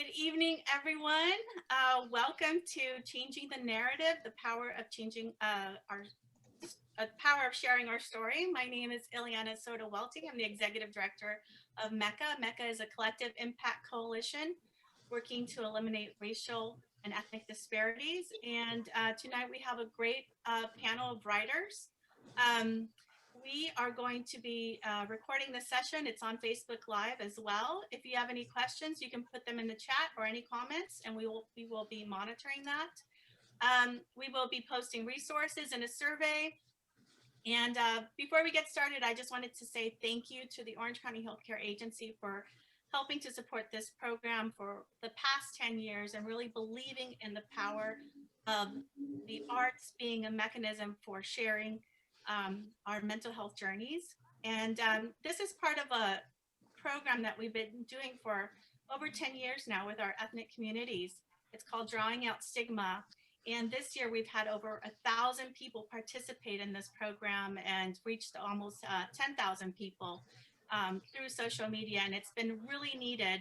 Good evening, everyone. Welcome to Changing the Narrative, the power of changing our power of sharing our story. My name is Ileana Soto Welty. I'm the executive director of MECA. MECA is a collective impact coalition working to eliminate racial and ethnic disparities. And tonight we have a great panel of writers. We are going to be recording this session. It's on Facebook Live as well. If you have any questions, you can put them in the chat or any comments, and we will be monitoring that. We will be posting resources and a survey. And before we get started, I just wanted to say thank you to the Orange County Healthcare Agency for helping to support this program for the past 10 years and really believing in the power of the arts being a mechanism for sharing our mental health journeys. And this is part of a program that we've been doing for over 10 years now with our ethnic communities. It's called Drawing Out Stigma. And this year we've had over 1,000 people participate in this program and reached almost 10,000 people through social media. And it's been really needed.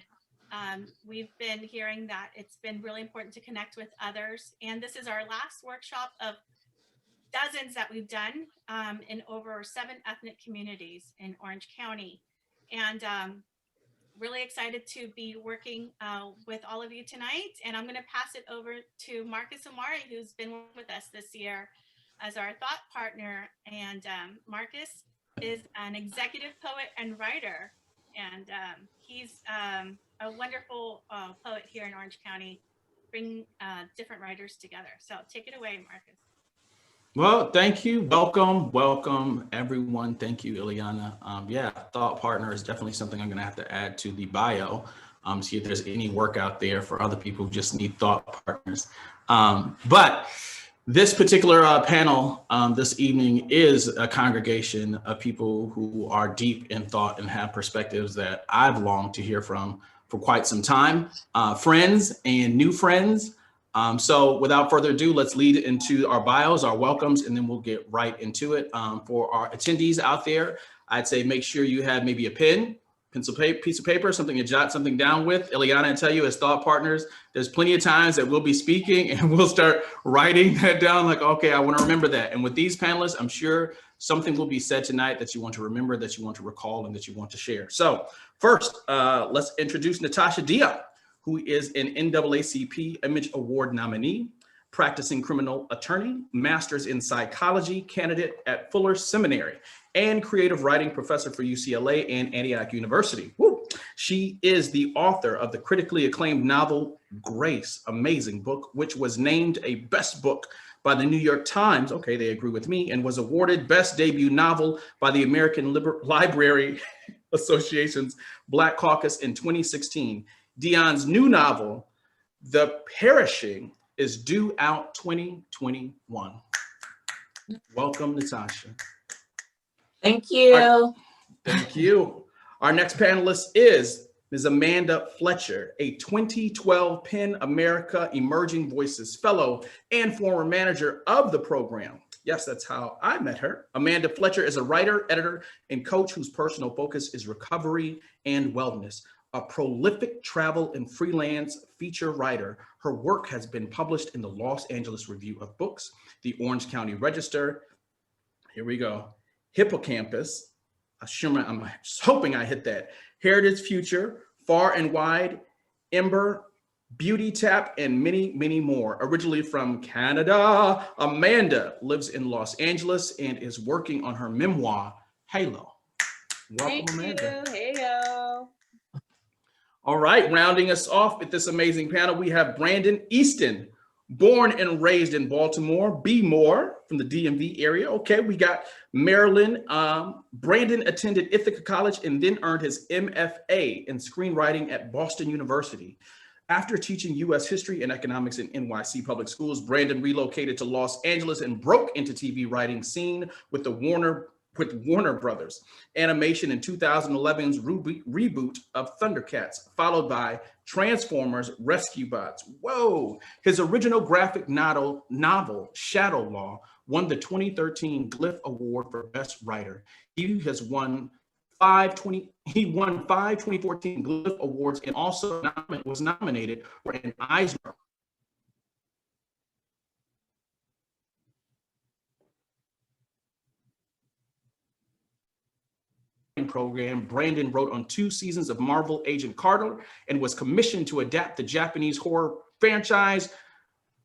We've been hearing that it's been really important to connect with others. And this is our last workshop of dozens that we've done in over 7 ethnic communities in Orange County. And really excited to be working with all of you tonight. And I'm going to pass it over to Marcus Amari, who's been with us this year as our thought partner. And Marcus is an executive poet and writer. And he's a wonderful poet here in Orange County, bringing different writers together. So take it away, Marcus. Well, thank you. Welcome, everyone. Thank you, Ileana. Yeah, thought partner is definitely something I'm going to have to add to the bio. See if there's any work out there for other people who just need thought partners. But this particular panel this evening is a congregation of people who are deep in thought and have perspectives that I've longed to hear from for quite some time. Friends and new friends. So without further ado, let's lead into our bios, our welcomes, and then we'll get right into it. For our attendees out there, I'd say make sure you have maybe a pen, pencil, piece of paper, something to jot something down with. Ileana, I tell you, as thought partners, there's plenty of times that we'll be speaking and we'll start writing that down like, okay, I want to remember that. And with these panelists, I'm sure something will be said tonight that you want to remember, that you want to recall, and that you want to share. So first, let's introduce Natasha Diop, who is an NAACP Image Award nominee, practicing criminal attorney, master's in psychology candidate at Fuller Seminary, and creative writing professor for UCLA and Antioch University. Woo. She is the author of the critically acclaimed novel, Grace, amazing book, which was named a best book by the New York Times, okay, they agree with me, and was awarded best debut novel by the American Library Association's Black Caucus in 2016. Dion's new novel, The Perishing, is due out 2021. Welcome, Natasha. Thank you. Thank you. Our next panelist is Ms. Amanda Fletcher, a 2012 PEN America Emerging Voices Fellow and former manager of the program. Yes, that's how I met her. Amanda Fletcher is a writer, editor, and coach whose personal focus is recovery and wellness. A prolific travel and freelance feature writer, her work has been published in the Los Angeles Review of Books, the Orange County Register, here we go, Hippocampus, I'm hoping I hit that, Heritage Future, Far and Wide, Ember, Beauty Tap, and many, many more. Originally from Canada, Amanda lives in Los Angeles and is working on her memoir, Halo. Welcome, Amanda. Thank you. Heyo. All right, rounding us off with this amazing panel, we have Brandon Easton, born and raised in Baltimore, B. Moore from the DMV area. Okay, we got Maryland. Brandon attended Ithaca College and then earned his MFA in screenwriting at Boston University. After teaching U.S. history and economics in NYC public schools, Brandon relocated to Los Angeles and broke into TV writing scene with Warner Brothers Animation in 2011's reboot of Thundercats, followed by Transformers Rescue Bots. Whoa! His original graphic novel, Shadow Law, won the 2013 Glyph Award for Best Writer. He has won he won 2014 Glyph Awards and also was nominated for an Eisner program. Brandon wrote on 2 seasons of Marvel Agent Carter and was commissioned to adapt the Japanese horror franchise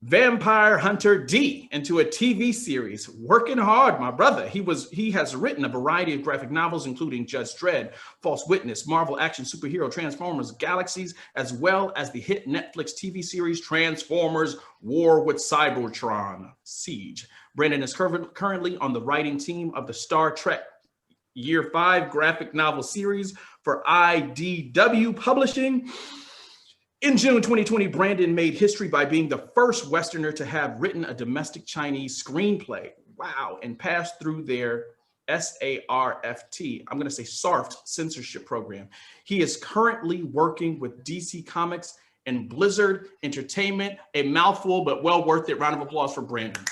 Vampire Hunter D into a TV series. Working hard, my brother. He has written a variety of graphic novels, including Judge Dredd, False Witness, Marvel action superhero Transformers Galaxies, as well as the hit Netflix TV series Transformers War with Cybertron Siege. Brandon is currently on the writing team of the Star Trek Year 5 graphic novel series for IDW Publishing. In June 2020, Brandon made history by being the first Westerner to have written a domestic Chinese screenplay. Wow, and passed through their SARFT, I'm going to say SARFT censorship program. He is currently working with DC Comics and Blizzard Entertainment. A mouthful, but well worth it. Round of applause for Brandon.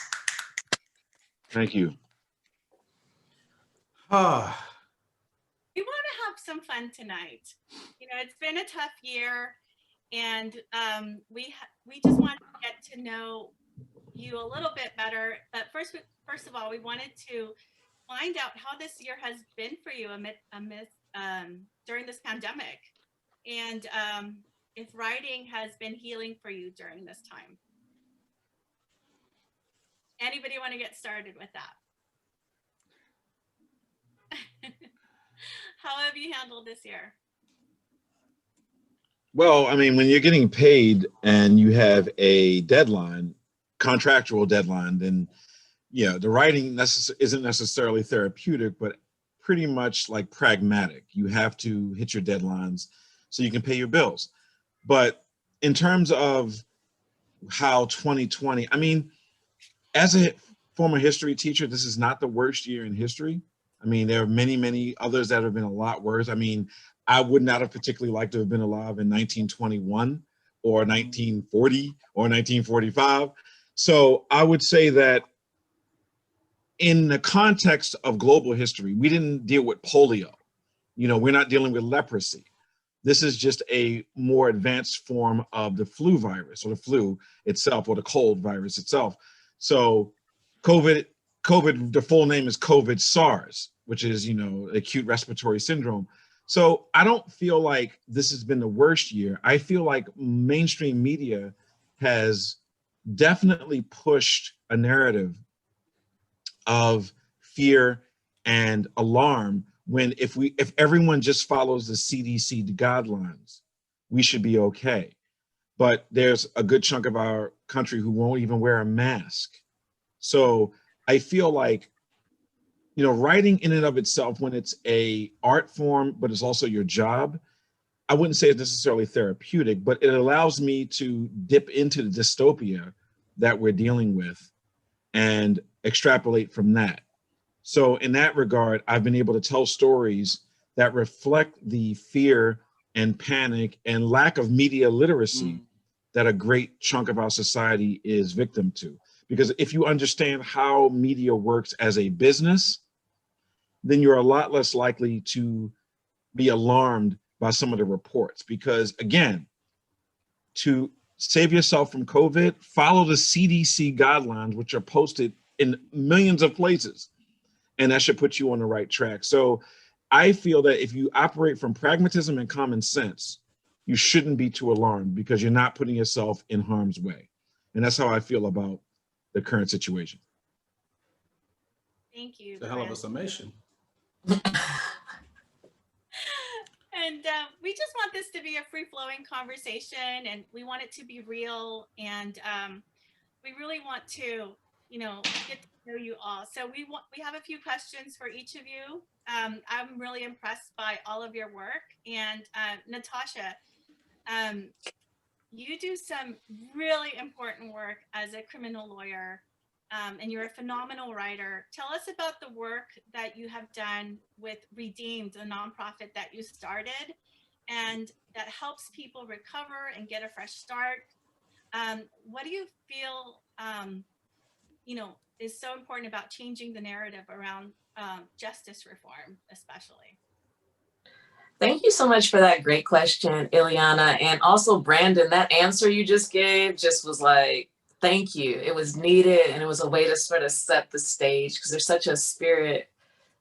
Thank you. We want to have some fun tonight. You know, it's been a tough year, and we just want to get to know you a little bit better. But first of all, we wanted to find out how this year has been for you during this pandemic, and if writing has been healing for you during this time. Anybody want to get started with that? How have you handled this year? Well, I mean, when you're getting paid and you have a deadline, contractual deadline, then, you know, the writing isn't necessarily therapeutic, but pretty much like pragmatic. You have to hit your deadlines so you can pay your bills. But in terms of how 2020, I mean, as a former history teacher, this is not the worst year in history. I mean, there are many, many others that have been a lot worse. I mean, I would not have particularly liked to have been alive in 1921 or 1940 or 1945. So I would say that in the context of global history, we didn't deal with polio. You know, we're not dealing with leprosy. This is just a more advanced form of the flu virus, or the flu itself, or the cold virus itself. So COVID, the full name is COVID SARS, which is, you know, acute respiratory syndrome. So I don't feel like this has been the worst year. I feel like mainstream media has definitely pushed a narrative of fear and alarm, when if everyone just follows the CDC guidelines, we should be okay. But there's a good chunk of our country who won't even wear a mask. So I feel like, you know, writing in and of itself, when it's a art form, but it's also your job, I wouldn't say it's necessarily therapeutic, but it allows me to dip into the dystopia that we're dealing with and extrapolate from that. So in that regard, I've been able to tell stories that reflect the fear and panic and lack of media literacy that a great chunk of our society is victim to. Because if you understand how media works as a business, then you're a lot less likely to be alarmed by some of the reports. Because again, to save yourself from COVID, follow the CDC guidelines, which are posted in millions of places, and that should put you on the right track. So I feel that if you operate from pragmatism and common sense, you shouldn't be too alarmed, because you're not putting yourself in harm's way. And that's how I feel about the current situation. Thank you. It's a hell of a summation. And we just want this to be a free-flowing conversation, and we want it to be real, and we really want to, you know, get to know you all. So we have a few questions for each of you. I'm really impressed by all of your work, and Natasha, you do some really important work as a criminal lawyer, and you're a phenomenal writer. Tell us about the work that you have done with Redeemed, the nonprofit that you started, and that helps people recover and get a fresh start. What do you feel, you know, is so important about changing the narrative around justice reform, especially? Thank you so much for that great question, Ileana. And also, Brandon, that answer you just gave just was like, thank you. It was needed, and it was a way to sort of set the stage because there's such a spirit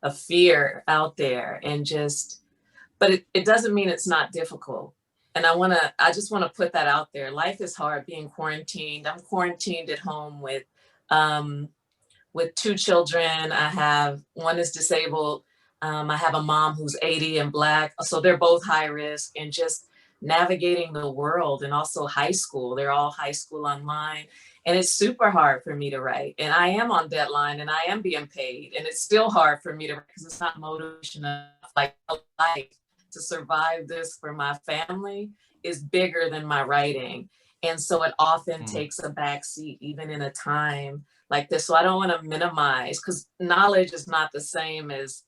of fear out there. And just, but it doesn't mean it's not difficult. And I just want to put that out there. Life is hard being quarantined. I'm quarantined at home with two children. I have one is disabled. I have a mom who's 80 and Black. So they're both high risk, and just navigating the world, and also high school. They're all high school online. And it's super hard for me to write. And I am on deadline and I am being paid. And it's still hard for me to write because it's not motivation enough. Like to survive this for my family is bigger than my writing. And so it often takes a backseat, even in a time like this. So I don't want to minimize, because knowledge is not the same as,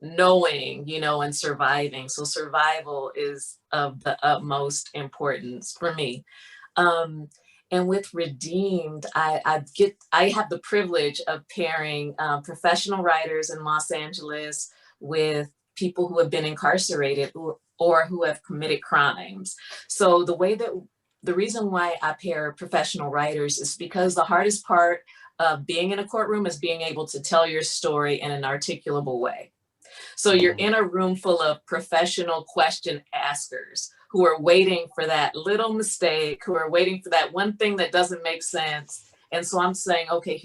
knowing, and surviving. So survival is of the utmost importance for me. And with Redeemed, I have the privilege of pairing professional writers in Los Angeles with people who have been incarcerated or who have committed crimes. So the reason why I pair professional writers is because the hardest part of being in a courtroom is being able to tell your story in an articulable way. So you're in a room full of professional question askers who are waiting for that little mistake, who are waiting for that one thing that doesn't make sense. And so I'm saying, okay,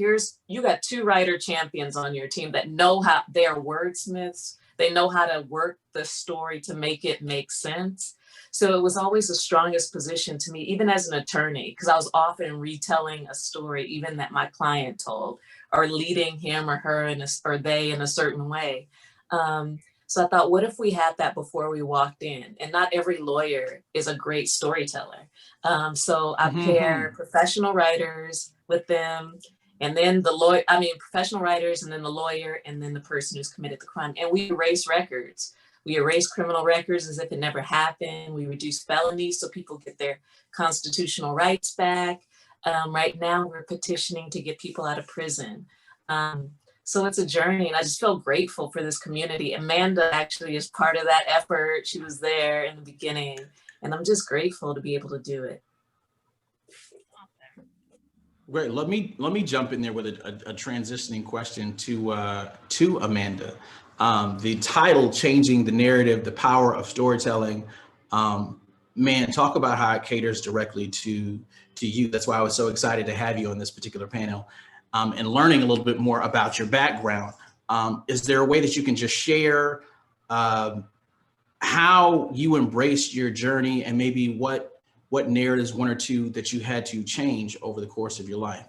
you got two writer champions on your team that know how, they are wordsmiths. They know how to work the story to make it make sense. So it was always the strongest position to me, even as an attorney, because I was often retelling a story, even that my client told, or leading him or her or they in a certain way. So I thought, what if we had that before we walked in? And not every lawyer is a great storyteller. So I pair professional writers with them, and then professional writers, and then the lawyer, and then the person who's committed the crime. And we erase records. We erase criminal records as if it never happened. We reduce felonies so people get their constitutional rights back. Right now, we're petitioning to get people out of prison. So it's a journey, and I just feel grateful for this community. Amanda actually is part of that effort. She was there in the beginning, and I'm just grateful to be able to do it. Great. Let me jump in there with a transitioning question to Amanda. The title, Changing the Narrative, the Power of Storytelling. Man, talk about how it caters directly to you. That's why I was so excited to have you on this particular panel. And learning a little bit more about your background. Is there a way that you can just share how you embraced your journey, and maybe what narratives, one or two, that you had to change over the course of your life?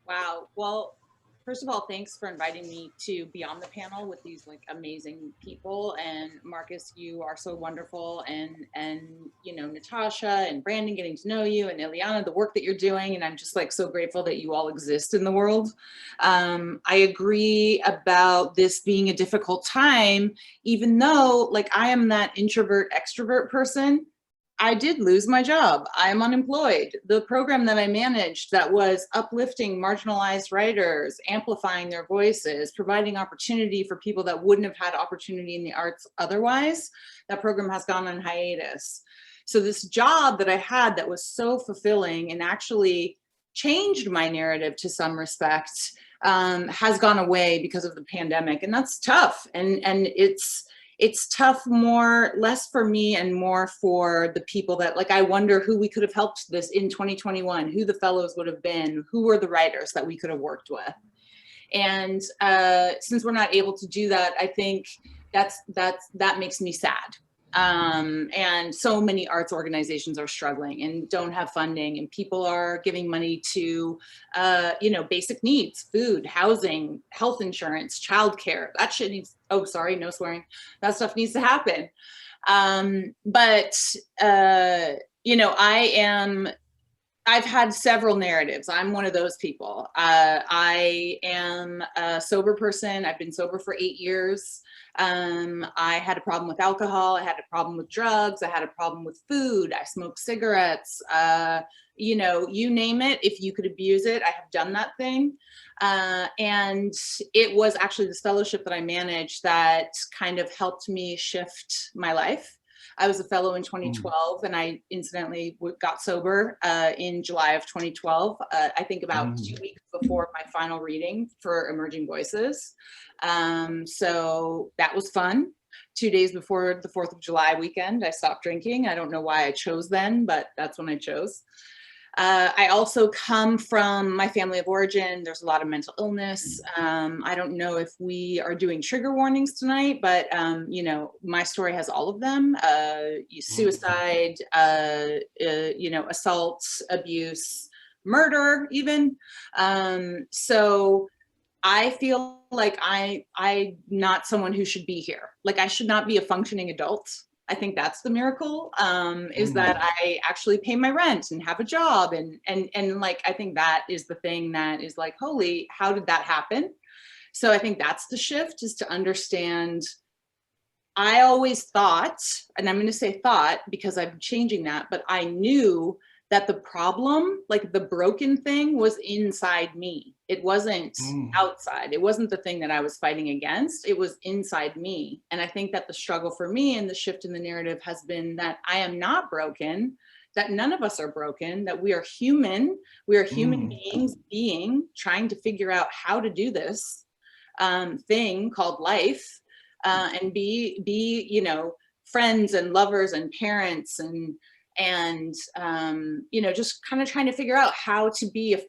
Wow. Well, first of all, thanks for inviting me to be on the panel with these amazing people. And Marcus, you are so wonderful. And Natasha and Brandon, getting to know you, and Ileana, the work that you're doing. And I'm just so grateful that you all exist in the world. I agree about this being a difficult time, even though I am that introvert extrovert person. I did lose my job. I'm unemployed. The program that I managed that was uplifting marginalized writers, amplifying their voices, providing opportunity for people that wouldn't have had opportunity in the arts otherwise, that program has gone on hiatus. So this job that I had that was so fulfilling and actually changed my narrative to some respect has gone away because of the pandemic. And that's tough. And it's tough, less for me and more for the people that, I wonder who we could have helped this in 2021, who the fellows would have been, who were the writers that we could have worked with. And since we're not able to do that, I think that makes me sad. And so many arts organizations are struggling and don't have funding, and people are giving money to, basic needs, food, housing, health insurance, childcare. That shit needs, oh, sorry, no swearing. That stuff needs to happen. I've had several narratives. I'm one of those people. I am a sober person. I've been sober for 8 years. I had a problem with alcohol. I had a problem with drugs. I had a problem with food. I smoked cigarettes. You know, you name it. If you could abuse it, I have done that thing. And it was actually this fellowship that I managed that kind of helped me shift my life. I was a fellow in 2012, and I incidentally got sober in July of 2012. I think about 2 weeks before my final reading for Emerging Voices. So that was fun. 2 days before the 4th of July weekend, I stopped drinking. I don't know why I chose then, but that's when I chose. I also come from my family of origin. There's a lot of mental illness. I don't know if we are doing trigger warnings tonight, but you know, my story has all of them. Suicide, you know, assault, abuse, murder even. So I feel like I'm not someone who should be here. Like I should not be a functioning adult. I think that's the miracle, is that I actually pay my rent and have a job. And like, I think that is the thing that is like, holy, how did that happen? So I think that's the shift, is to understand. I always thought, and I'm going to say thought because I'm changing that, but I knew that the problem, like the broken thing, was inside me. It wasn't outside. It wasn't the thing that I was fighting against. It was inside me. And I think that the struggle for me and the shift in the narrative has been that I am not broken, that none of us are broken, that we are human. We are human beings trying to figure out how to do this thing called life, and be, you know, friends and lovers and parents and you know, just kind of trying to figure out how to be a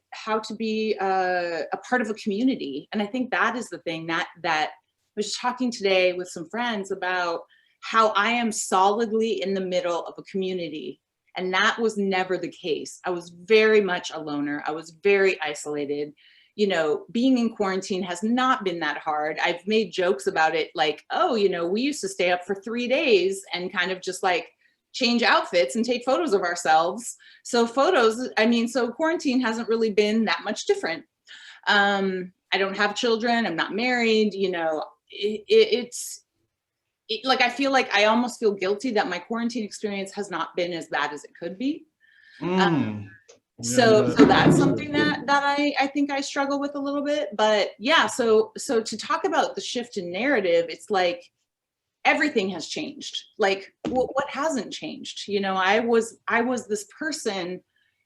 part of a community. And I think that is the thing that I was talking today with some friends about how I am solidly in the middle of a community. And that was never the case. I was very much a loner. I was very isolated. You know, being in quarantine has not been that hard. I've made jokes about it, like, oh, you know, we used to stay up for 3 days and kind of just like change outfits and take photos of ourselves. So so quarantine hasn't really been that much different. I don't have children. I'm not married. You know, it's like, I feel like I almost feel guilty that my quarantine experience has not been as bad as it could be. So that's something that I think I struggle with a little bit. But yeah, so to talk about the shift in narrative, it's like, everything has changed. Like, what hasn't changed? You know, I was this person,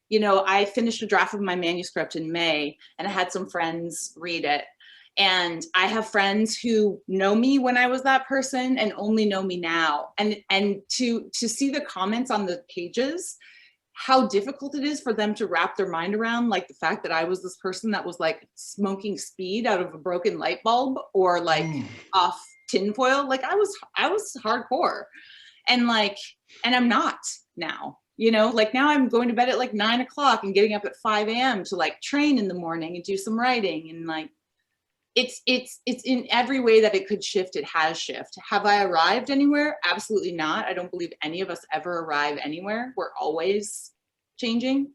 you know, I finished a draft of my manuscript in May, and I had some friends read it. And I have friends who know me when I was that person and only know me now. And to see the comments on the pages, how difficult it is for them to wrap their mind around, like the fact that I was this person that was like smoking speed out of a broken light bulb, or like off tinfoil. Like I was hardcore, and like, and I'm not now, you know, like now I'm going to bed at like 9 o'clock and getting up at 5 a.m. to like train in the morning and do some writing. And like, it's in every way that it could shift, it has shifted. Have I arrived anywhere? Absolutely not. I don't believe any of us ever arrive anywhere. We're always changing.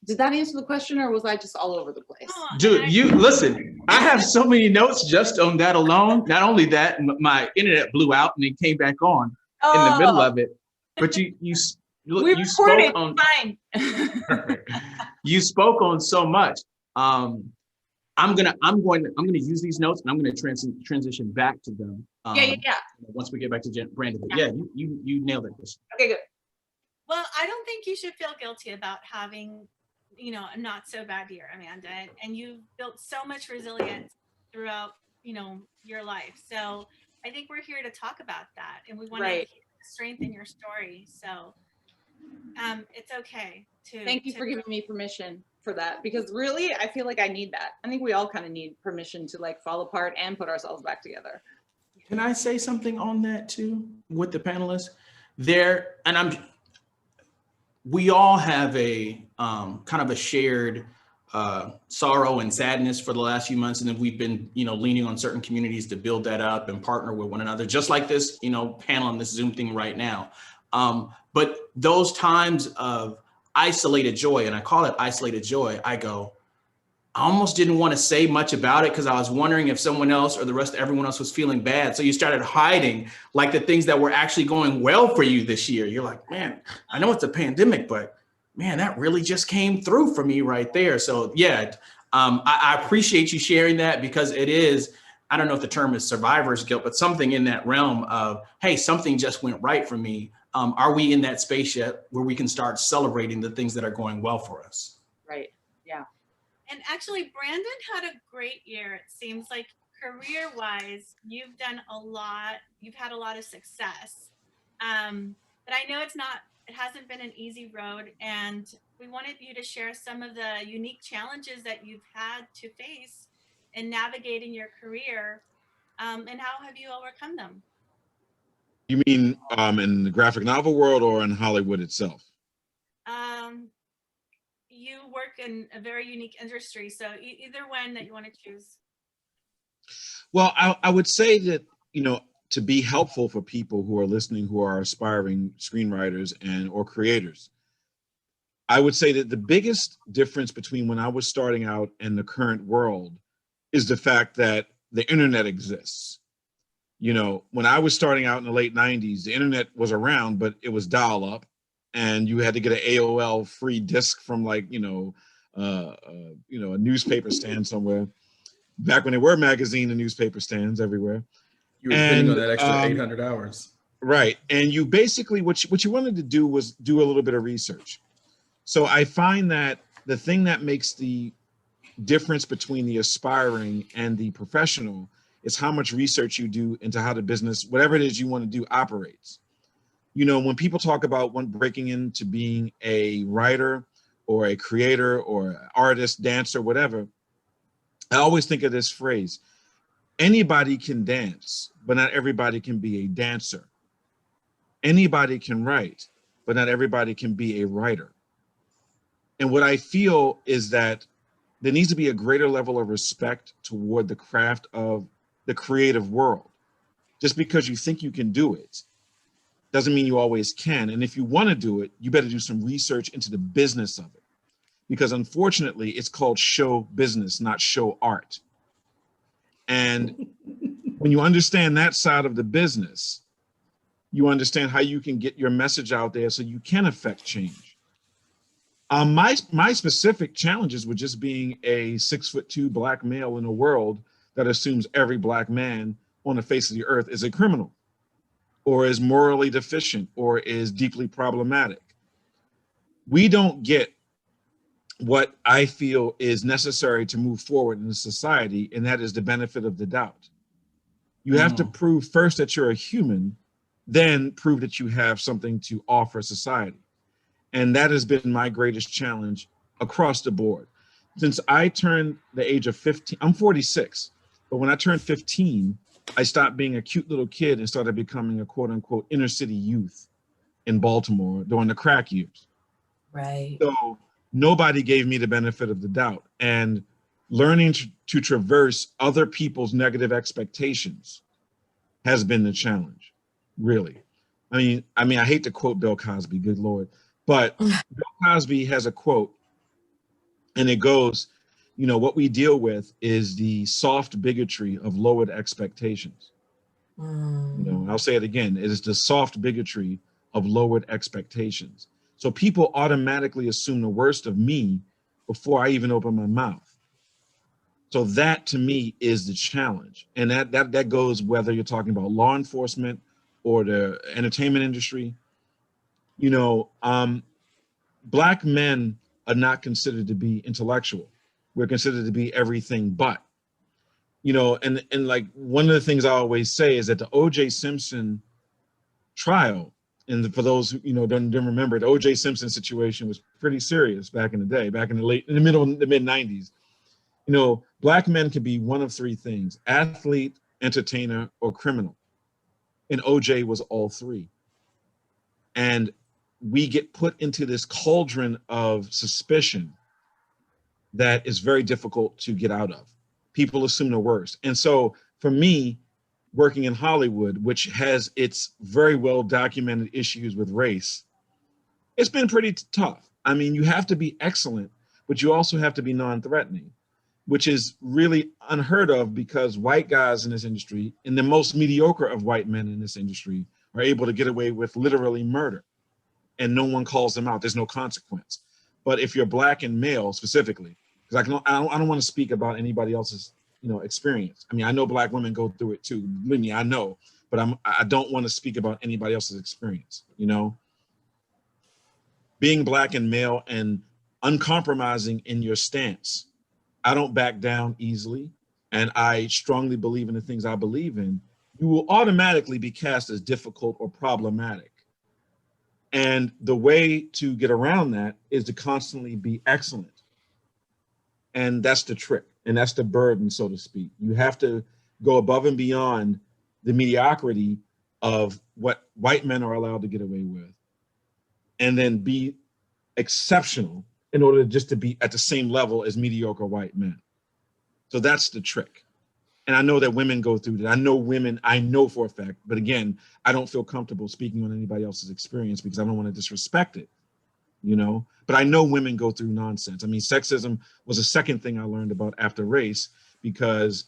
Did that answer the question, or was I just all over the place? Dude, you listen, I have so many notes just on that alone. Not only that, my internet blew out and it came back on in the middle of it. But you spoke on fine. you spoke on so much. I'm gonna use these notes, and I'm gonna transition back to them. Yeah. Once we get back to Brandon. But yeah, you nailed it. Okay, good. Well, I don't think you should feel guilty about having, you know, a not so bad year, Amanda, and you've built so much resilience throughout, you know, your life. So I think we're here to talk about that, and we want to strengthen your story. So it's okay to. Thank you for giving me permission for that, because really I feel like I need that. I think we all kind of need permission to like fall apart and put ourselves back together. Can I say something on that too with the panelists? We all have a kind of a shared sorrow and sadness for the last few months, and then we've been, you know, leaning on certain communities to build that up and partner with one another, just like this, you know, panel on this Zoom thing right now. But those times of isolated joy, and I call it isolated joy, I go, I almost didn't want to say much about it because I was wondering if someone else or the rest of everyone else was feeling bad. So you started hiding like the things that were actually going well for you this year. You're like, man, I know it's a pandemic, but man, that really just came through for me right there. So yeah, I appreciate you sharing that, because it is, I don't know if the term is survivor's guilt, but something in that realm of, hey, something just went right for me. Are we in that space yet where we can start celebrating the things that are going well for us? Right. Yeah. And actually, Brandon had a great year. It seems like career-wise, you've done a lot. You've had a lot of success. But I know it hasn't been an easy road. And we wanted you to share some of the unique challenges that you've had to face in navigating your career. And how have you overcome them? You mean in the graphic novel world or in Hollywood itself? You work in a very unique industry, so either one that you want to choose. Well, I would say that, to be helpful for people who are listening, who are aspiring screenwriters or creators, I would say that the biggest difference between when I was starting out and the current world is the fact that the internet exists. When I was starting out in the late 90s, the internet was around, but it was dial up, and you had to get an AOL free disc from a newspaper stand somewhere. Back when there were magazine and newspaper stands everywhere. You were spending on that extra 800 hours. Right. And you basically, what you wanted to do was do a little bit of research. So I find that the thing that makes the difference between the aspiring and the professional is how much research you do into how the business, whatever it is you want to do, operates. When people talk about breaking into being a writer or a creator or an artist, dancer, whatever, I always think of this phrase: anybody can dance, but not everybody can be a dancer. Anybody can write, but not everybody can be a writer. And what I feel is that there needs to be a greater level of respect toward the craft of the creative world. Just because you think you can do it doesn't mean you always can. And if you want to do it, you better do some research into the business of it. Because unfortunately, it's called show business, not show art. And when you understand that side of the business, you understand how you can get your message out there so you can affect change. My specific challenges were just being a 6'2" black male in a world that assumes every black man on the face of the earth is a criminal, or is morally deficient, or is deeply problematic. We don't get what I feel is necessary to move forward in society, and that is the benefit of the doubt. You have to prove first that you're a human, then prove that you have something to offer society. And that has been my greatest challenge across the board. Since I turned the age of 15, I'm 46, but when I turned 15, I stopped being a cute little kid and started becoming a quote unquote inner city youth in Baltimore during the crack years. Right. So nobody gave me the benefit of the doubt. And learning to traverse other people's negative expectations has been the challenge, really. I mean, I hate to quote Bill Cosby, good Lord, but Bill Cosby has a quote, and it goes, what we deal with is the soft bigotry of lowered expectations. I'll say it again, it is the soft bigotry of lowered expectations. So people automatically assume the worst of me before I even open my mouth. So that to me is the challenge. And that goes whether you're talking about law enforcement or the entertainment industry. Black men are not considered to be intellectual. We're considered to be everything but. And like one of the things I always say is that the O.J. Simpson trial, and for those who don't remember, the O.J. Simpson situation was pretty serious back in the day, back in the mid 90s. Black men can be one of three things: athlete, entertainer, or criminal. And O.J. was all three. And we get put into this cauldron of suspicion that is very difficult to get out of. People assume the worst. And so for me, working in Hollywood, which has its very well documented issues with race, it's been pretty tough. I mean, you have to be excellent, but you also have to be non-threatening, which is really unheard of because white guys in this industry, and the most mediocre of white men in this industry, are able to get away with literally murder, and no one calls them out. There's no consequence. But if you're black and male specifically, because I don't want to speak about anybody else's, experience. I mean, I know black women go through it too. Believe me, I know, but I don't want to speak about anybody else's experience. Being black and male and uncompromising in your stance. I don't back down easily, and I strongly believe in the things I believe in. You will automatically be cast as difficult or problematic. And the way to get around that is to constantly be excellent. And that's the trick, and that's the burden, so to speak. You have to go above and beyond the mediocrity of what white men are allowed to get away with, and then be exceptional in order just to be at the same level as mediocre white men. So that's the trick. And I know that women go through that. I know for a fact, but again, I don't feel comfortable speaking on anybody else's experience because I don't want to disrespect it, but I know women go through nonsense. I mean, sexism was the second thing I learned about after race, because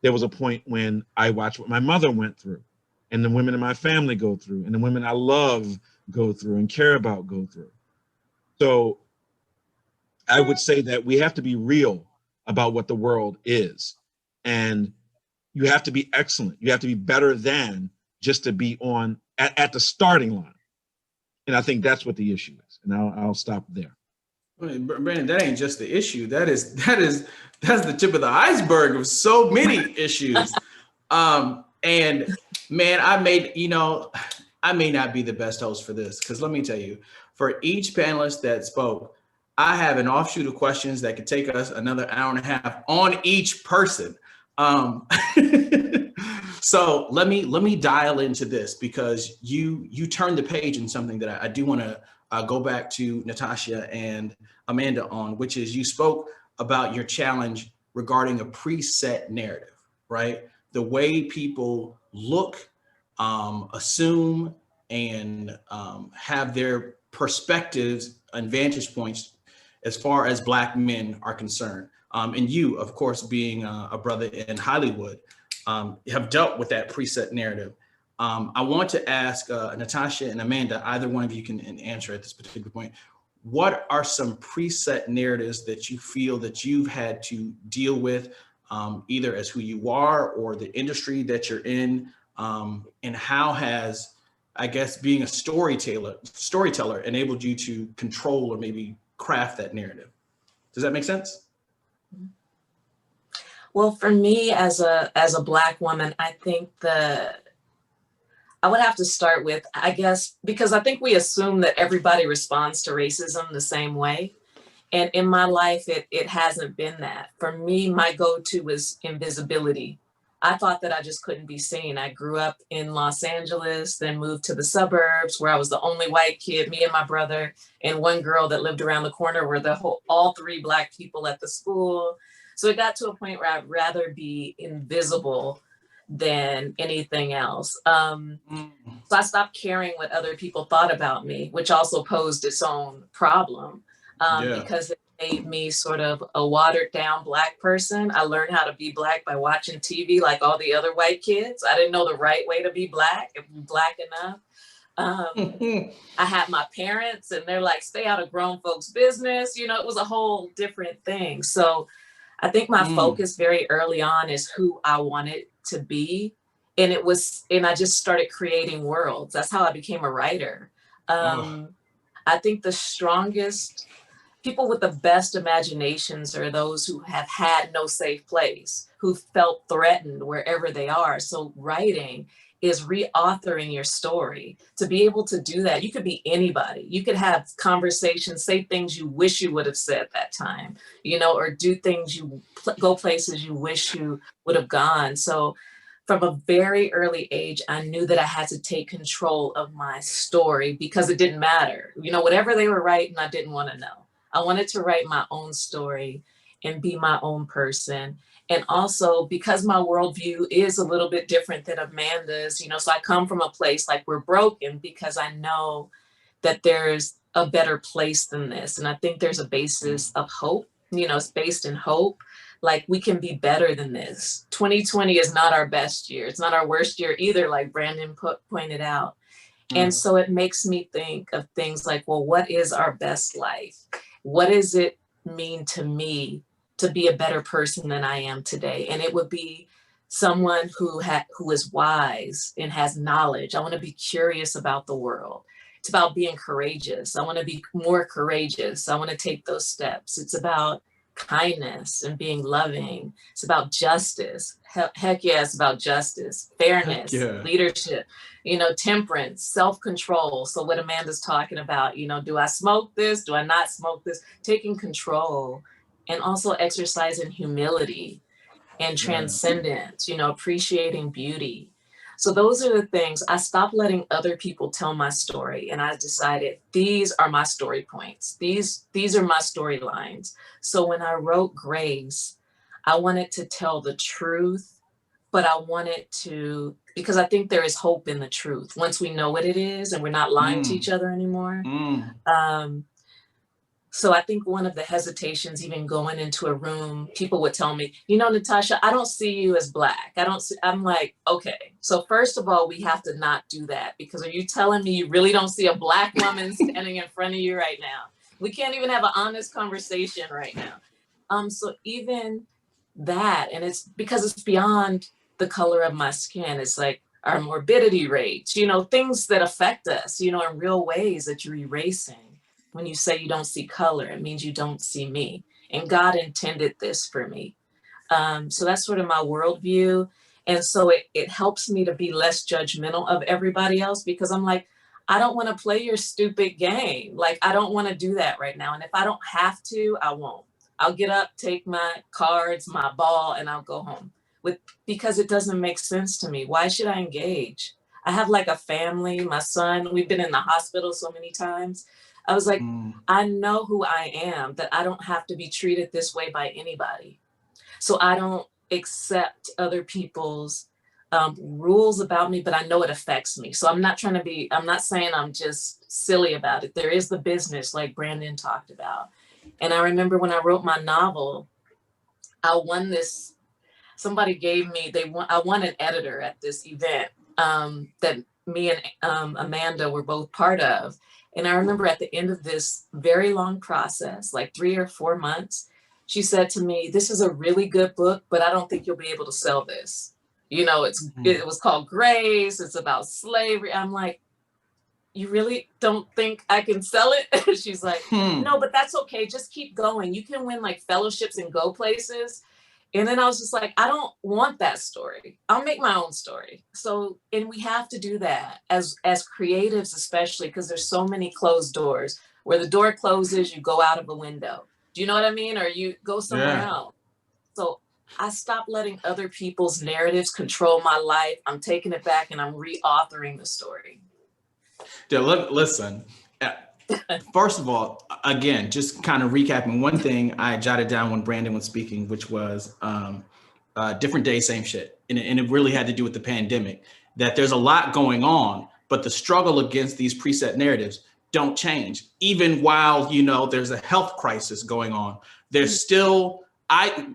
there was a point when I watched what my mother went through, and the women in my family go through, and the women I love go through and care about go through. So I would say that we have to be real about what the world is. And you have to be excellent. You have to be better than just to be at the starting line. And I think that's what the issue is. And I'll stop there. Brandon, that ain't just the issue. That's the tip of the iceberg of so many issues. And man, I may not be the best host for this, because let me tell you, for each panelist that spoke, I have an offshoot of questions that could take us another hour and a half on each person. So let me dial into this, because you turned the page in something that I do want to go back to Natasha and Amanda on, which is you spoke about your challenge regarding a preset narrative, right? The way people look, assume, and have their perspectives and vantage points as far as Black men are concerned. And you, of course, being a brother in Hollywood, have dealt with that preset narrative. I want to ask Natasha and Amanda, either one of you can answer at this particular point. What are some preset narratives that you feel that you've had to deal with, either as who you are or the industry that you're in, and how has, I guess, being a storyteller enabled you to control or maybe craft that narrative? Does that make sense? Well, for me as a Black woman, I think I would have to start with, I guess, because I think we assume that everybody responds to racism the same way. And in my life, it hasn't been that. For me, my go-to was invisibility. I thought that I just couldn't be seen. I grew up in Los Angeles, then moved to the suburbs where I was the only white kid, me and my brother, and one girl that lived around the corner were all three Black people at the school. So it got to a point where I'd rather be invisible than anything else. So I stopped caring what other people thought about me, which also posed its own problem, because it made me sort of a watered down Black person. I learned how to be Black by watching TV like all the other white kids. I didn't know the right way to be Black, if you're Black enough. I had my parents and they're like, stay out of grown folks' business. It was a whole different thing. So I think my focus very early on is who I wanted to be. And I just started creating worlds. That's how I became a writer. I think the strongest people with the best imaginations are those who have had no safe place, who felt threatened wherever they are. So writing is reauthoring your story. To be able to do that, you could be anybody. You could have conversations, say things you wish you would have said that time, or do things go places you wish you would have gone. So from a very early age, I knew that I had to take control of my story because it didn't matter. Whatever they were writing, I didn't want to know. I wanted to write my own story and be my own person. And also because my worldview is a little bit different than Amanda's, so I come from a place like we're broken because I know that there's a better place than this. And I think there's a basis of hope, it's based in hope. Like, we can be better than this. 2020 is not our best year. It's not our worst year either, like Brandon pointed out. And so it makes me think of things like, well, what is our best life? What does it mean to me to be a better person than I am today? And it would be someone who is wise and has knowledge. I want to be curious about the world. It's about being courageous. I want to be more courageous. I want to take those steps. It's about kindness and being loving. It's about justice. Heck yeah, it's about justice, fairness, leadership, temperance, self-control. So what Amanda's talking about, do I smoke this? Do I not smoke this? Taking control, and also exercising humility and transcendence, appreciating beauty. So those are the things. I stopped letting other people tell my story, and I decided these are my story points. These are my storylines. So when I wrote Grace, I wanted to tell the truth, but I wanted to, because I think there is hope in the truth once we know what it is and we're not lying to each other anymore. So I think one of the hesitations, even going into a room, people would tell me, Natasha, I don't see you as Black. I'm like, okay. So first of all, we have to not do that, because are you telling me you really don't see a Black woman standing in front of you right now? We can't even have an honest conversation right now. So even that, and it's because it's beyond the color of my skin. It's like our morbidity rates, things that affect us, in real ways that you're erasing. When you say you don't see color, it means you don't see me. And God intended this for me. So that's sort of my worldview. And so it helps me to be less judgmental of everybody else, because I'm like, I don't want to play your stupid game. Like, I don't want to do that right now. And if I don't have to, I won't. I'll get up, take my cards, my ball, and I'll go home because it doesn't make sense to me. Why should I engage? I have like a family, my son, we've been in the hospital so many times. I was like, I know who I am, that I don't have to be treated this way by anybody. So I don't accept other people's rules about me, but I know it affects me. So I'm not saying I'm just silly about it. There is the business, like Brandon talked about. And I remember when I wrote my novel, I won this, somebody gave me, I won an editor at this event that me and Amanda were both part of. And I remember at the end of this very long process, like 3 or 4 months, she said to me, this is a really good book, but I don't think you'll be able to sell this. It was called Grace. It's about slavery. I'm like, you really don't think I can sell it? She's like, no, but that's okay. Just keep going. You can win like fellowships and go places. And then I was just like, I don't want that story. I'll make my own story. So, and we have to do that as creatives, especially because there's so many closed doors. Where the door closes, you go out of a window. Do you know what I mean? Or you go somewhere else. So I stopped letting other people's narratives control my life. I'm taking it back and I'm reauthoring the story. Yeah, listen. First of all, again, just kind of recapping one thing I jotted down when Brandon was speaking, which was different day, same shit. And it really had to do with the pandemic, that there's a lot going on, but the struggle against these preset narratives don't change. Even while, there's a health crisis going on, there's still, I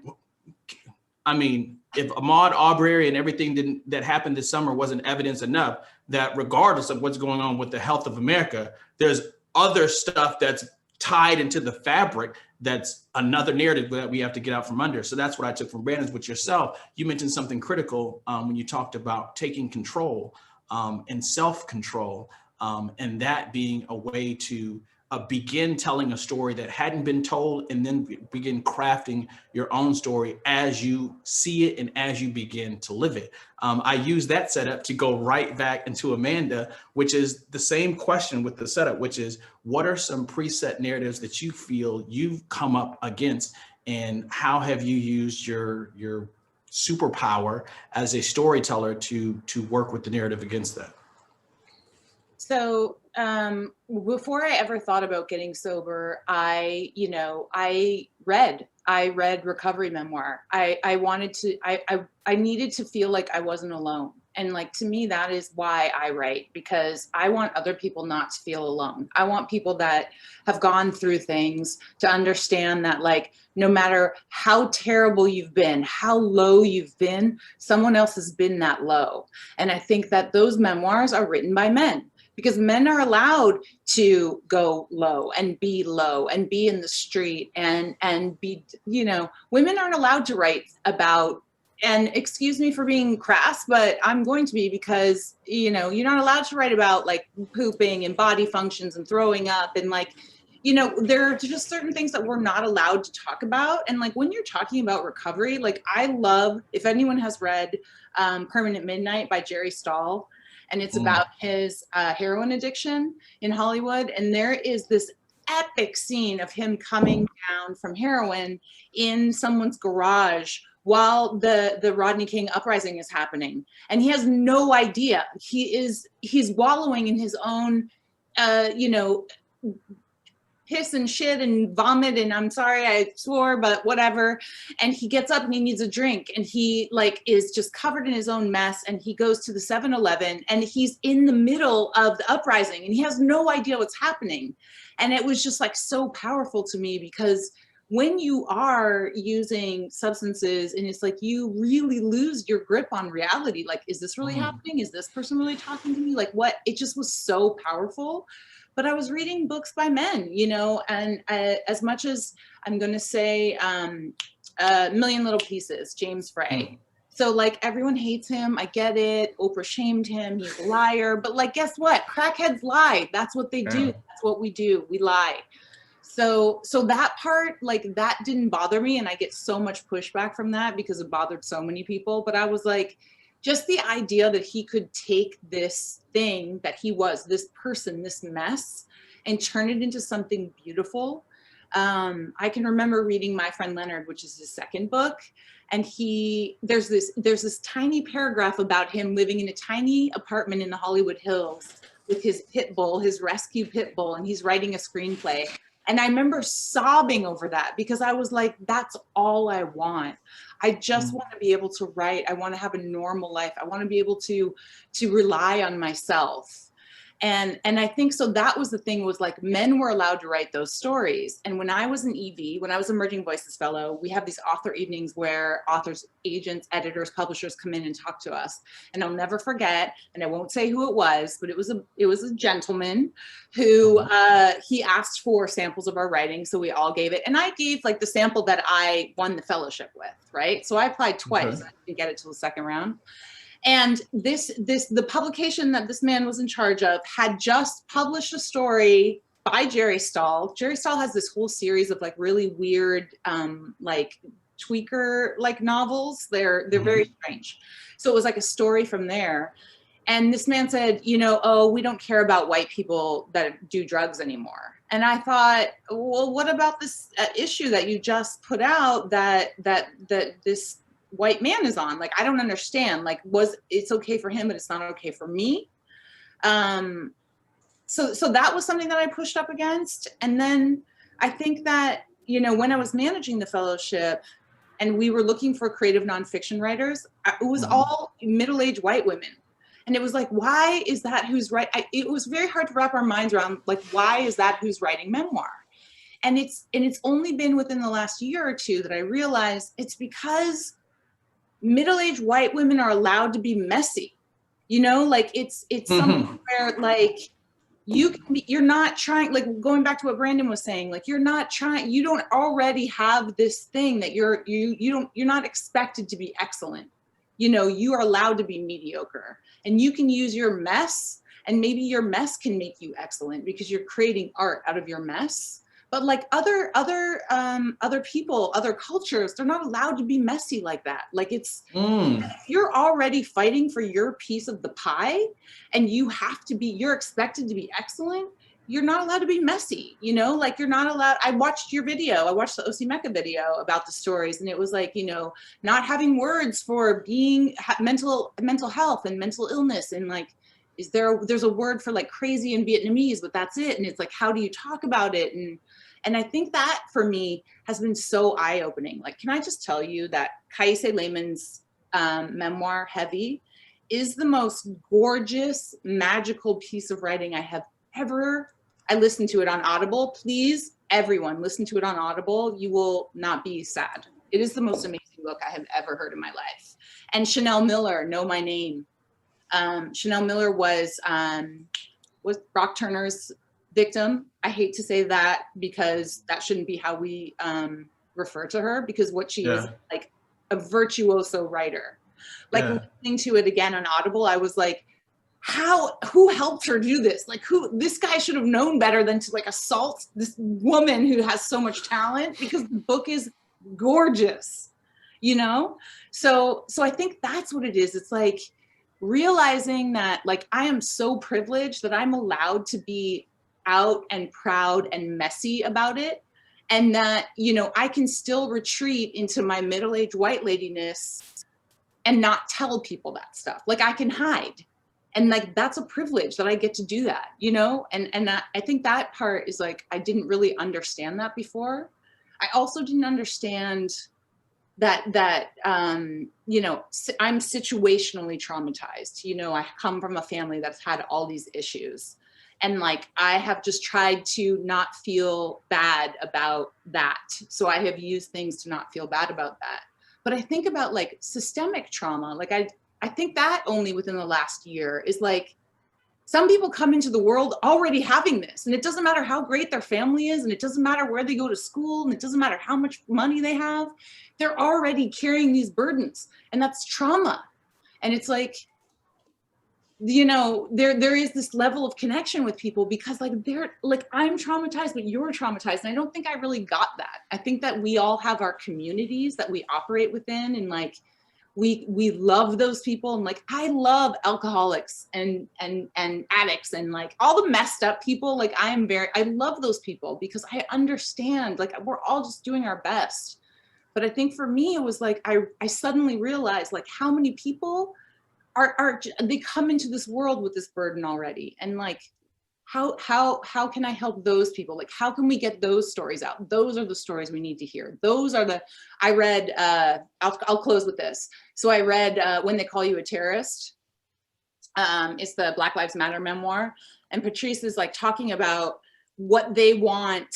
mean, if Ahmaud Arbery and everything that happened this summer wasn't evidence enough that regardless of what's going on with the health of America, there's other stuff that's tied into the fabric that's another narrative that we have to get out from under. So that's what I took from Brandon's. With yourself, you mentioned something critical when you talked about taking control and self-control, and that being a way to begin telling a story that hadn't been told, and then begin crafting your own story as you see it and as you begin to live it. I use that setup to go right back into Amanda, which is the same question with the setup, which is, what are some preset narratives that you feel you've come up against, and how have you used your superpower as a storyteller to work with the narrative against that? So before I ever thought about getting sober, I read recovery memoir. I needed to feel like I wasn't alone. And like, to me, that is why I write, because I want other people not to feel alone. I want people that have gone through things to understand that, like, no matter how terrible you've been, how low you've been, someone else has been that low. And I think that those memoirs are written by men, because men are allowed to go low and be in the street and be, you know, women aren't allowed to write about, and excuse me for being crass, but I'm going to be, because, you know, you're not allowed to write about like pooping and body functions and throwing up and like, you know, there are just certain things that we're not allowed to talk about. And like, when you're talking about recovery, like, I love, if anyone has read Permanent Midnight by Jerry Stahl, and it's about his heroin addiction in Hollywood. And there is this epic scene of him coming down from heroin in someone's garage while the Rodney King uprising is happening. And he has no idea. He's wallowing in his own, you know, piss and shit and vomit, and I'm sorry I swore, but whatever. And he gets up and he needs a drink, and he like is just covered in his own mess, and he goes to the 7-Eleven, and he's in the middle of the uprising and he has no idea what's happening. And it was just like so powerful to me, because when you are using substances and it's like you really lose your grip on reality, like, is this really happening? Is this person really talking to me? Like, what? It just was so powerful. But I was reading books by men, you know, and as much as I'm going to say Million Little Pieces, James Frey. So like, everyone hates him. I get it. Oprah shamed him. He's a liar. But like, guess what? Crackheads lie. That's what they do. That's what we do. We lie. So that part, like, that didn't bother me. And I get so much pushback from that because it bothered so many people. But I was like, just the idea that he could take this thing that he was, this person, this mess, and turn it into something beautiful. I can remember reading My Friend Leonard, which is his second book. And there's this tiny paragraph about him living in a tiny apartment in the Hollywood Hills with his pit bull, his rescue pit bull, and he's writing a screenplay. And I remember sobbing over that, because I was like, that's all I want. I just want to be able to write. I want to have a normal life. I want to be able to rely on myself. And I think so that was the thing, was like, men were allowed to write those stories. And when I was an EV, when I was Emerging Voices Fellow, we have these author evenings where authors, agents, editors, publishers come in and talk to us. And I'll never forget, and I won't say who it was, but it was a gentleman who he asked for samples of our writing. So we all gave it. And I gave like the sample that I won the fellowship with, right? So I applied twice. I didn't get it till the second round. And the publication that this man was in charge of had just published a story by Jerry Stahl. Jerry Stahl has this whole series of like really weird, like tweaker like novels. They're very strange. So it was like a story from there. And this man said, you know, oh, we don't care about white people that do drugs anymore. And I thought, well, what about this issue that you just put out that this white man is on? Like, I don't understand. Like, it's okay for him, but it's not okay for me. So that was something that I pushed up against. And then I think that, you know, when I was managing the fellowship and we were looking for creative nonfiction writers, it was all middle-aged white women. And it was like, why is that who's right? It was very hard to wrap our minds around, like, why is that who's writing memoir? And it's only been within the last year or two that I realized it's because middle-aged white women are allowed to be messy, you know, like it's something where like you're not trying, like going back to what Brandon was saying, like you're not trying, you don't already have this thing that you're not expected to be excellent. You know, you are allowed to be mediocre, and you can use your mess, and maybe your mess can make you excellent because you're creating art out of your mess. But like other people, other cultures, they're not allowed to be messy like that. Like if you're already fighting for your piece of the pie and you're expected to be excellent, you're not allowed to be messy, you know, like you're not allowed. I watched your video. I watched the OC Mecca video about the stories, and it was like, you know, not having words for being mental health and mental illness, and like, there's a word for like crazy in Vietnamese, but that's it. And it's like, how do you talk about it? And I think that for me has been so eye-opening. Like, can I just tell you that Kaise Lehman's memoir, Heavy, is the most gorgeous, magical piece of writing I have ever. I listened to it on Audible. Please, everyone, listen to it on Audible. You will not be sad. It is the most amazing book I have ever heard in my life. And Chanel Miller, Know My Name. Chanel Miller was Brock Turner's victim. I hate to say that because that shouldn't be how we refer to her, because what she is, like a virtuoso writer. Like listening to it again on Audible, I was like, who helped her do this? Like this guy should have known better than to like assault this woman who has so much talent, because the book is gorgeous, you know? So I think that's what it is. It's like realizing that like I am so privileged that I'm allowed to be out and proud and messy about it. And that, you know, I can still retreat into my middle-aged white ladiness and not tell people that stuff. Like I can hide. And like, that's a privilege that I get to do that, you know? And I think that part is like, I didn't really understand that before. I also didn't understand that you know, I'm situationally traumatized. You know, I come from a family that's had all these issues. And like, I have just tried to not feel bad about that. So I have used things to not feel bad about that. But I think about like systemic trauma, like I think that only within the last year is like, some people come into the world already having this, and it doesn't matter how great their family is, and it doesn't matter where they go to school, and it doesn't matter how much money they have, they're already carrying these burdens, and that's trauma. And it's like, you know, there is this level of connection with people because like they're like, I'm traumatized, but you're traumatized. And I don't think I really got that. I think that we all have our communities that we operate within, and like, we love those people. And like, I love alcoholics and addicts and like all the messed up people. Like I love those people because I understand, like we're all just doing our best. But I think for me, it was like, I suddenly realized like how many people they come into this world with this burden already. And like, how can I help those people? Like, how can we get those stories out? Those are the stories we need to hear. I read, I'll close with this. So I read When They Call You a Terrorist. It's the Black Lives Matter memoir. And Patrisse is like talking about what they want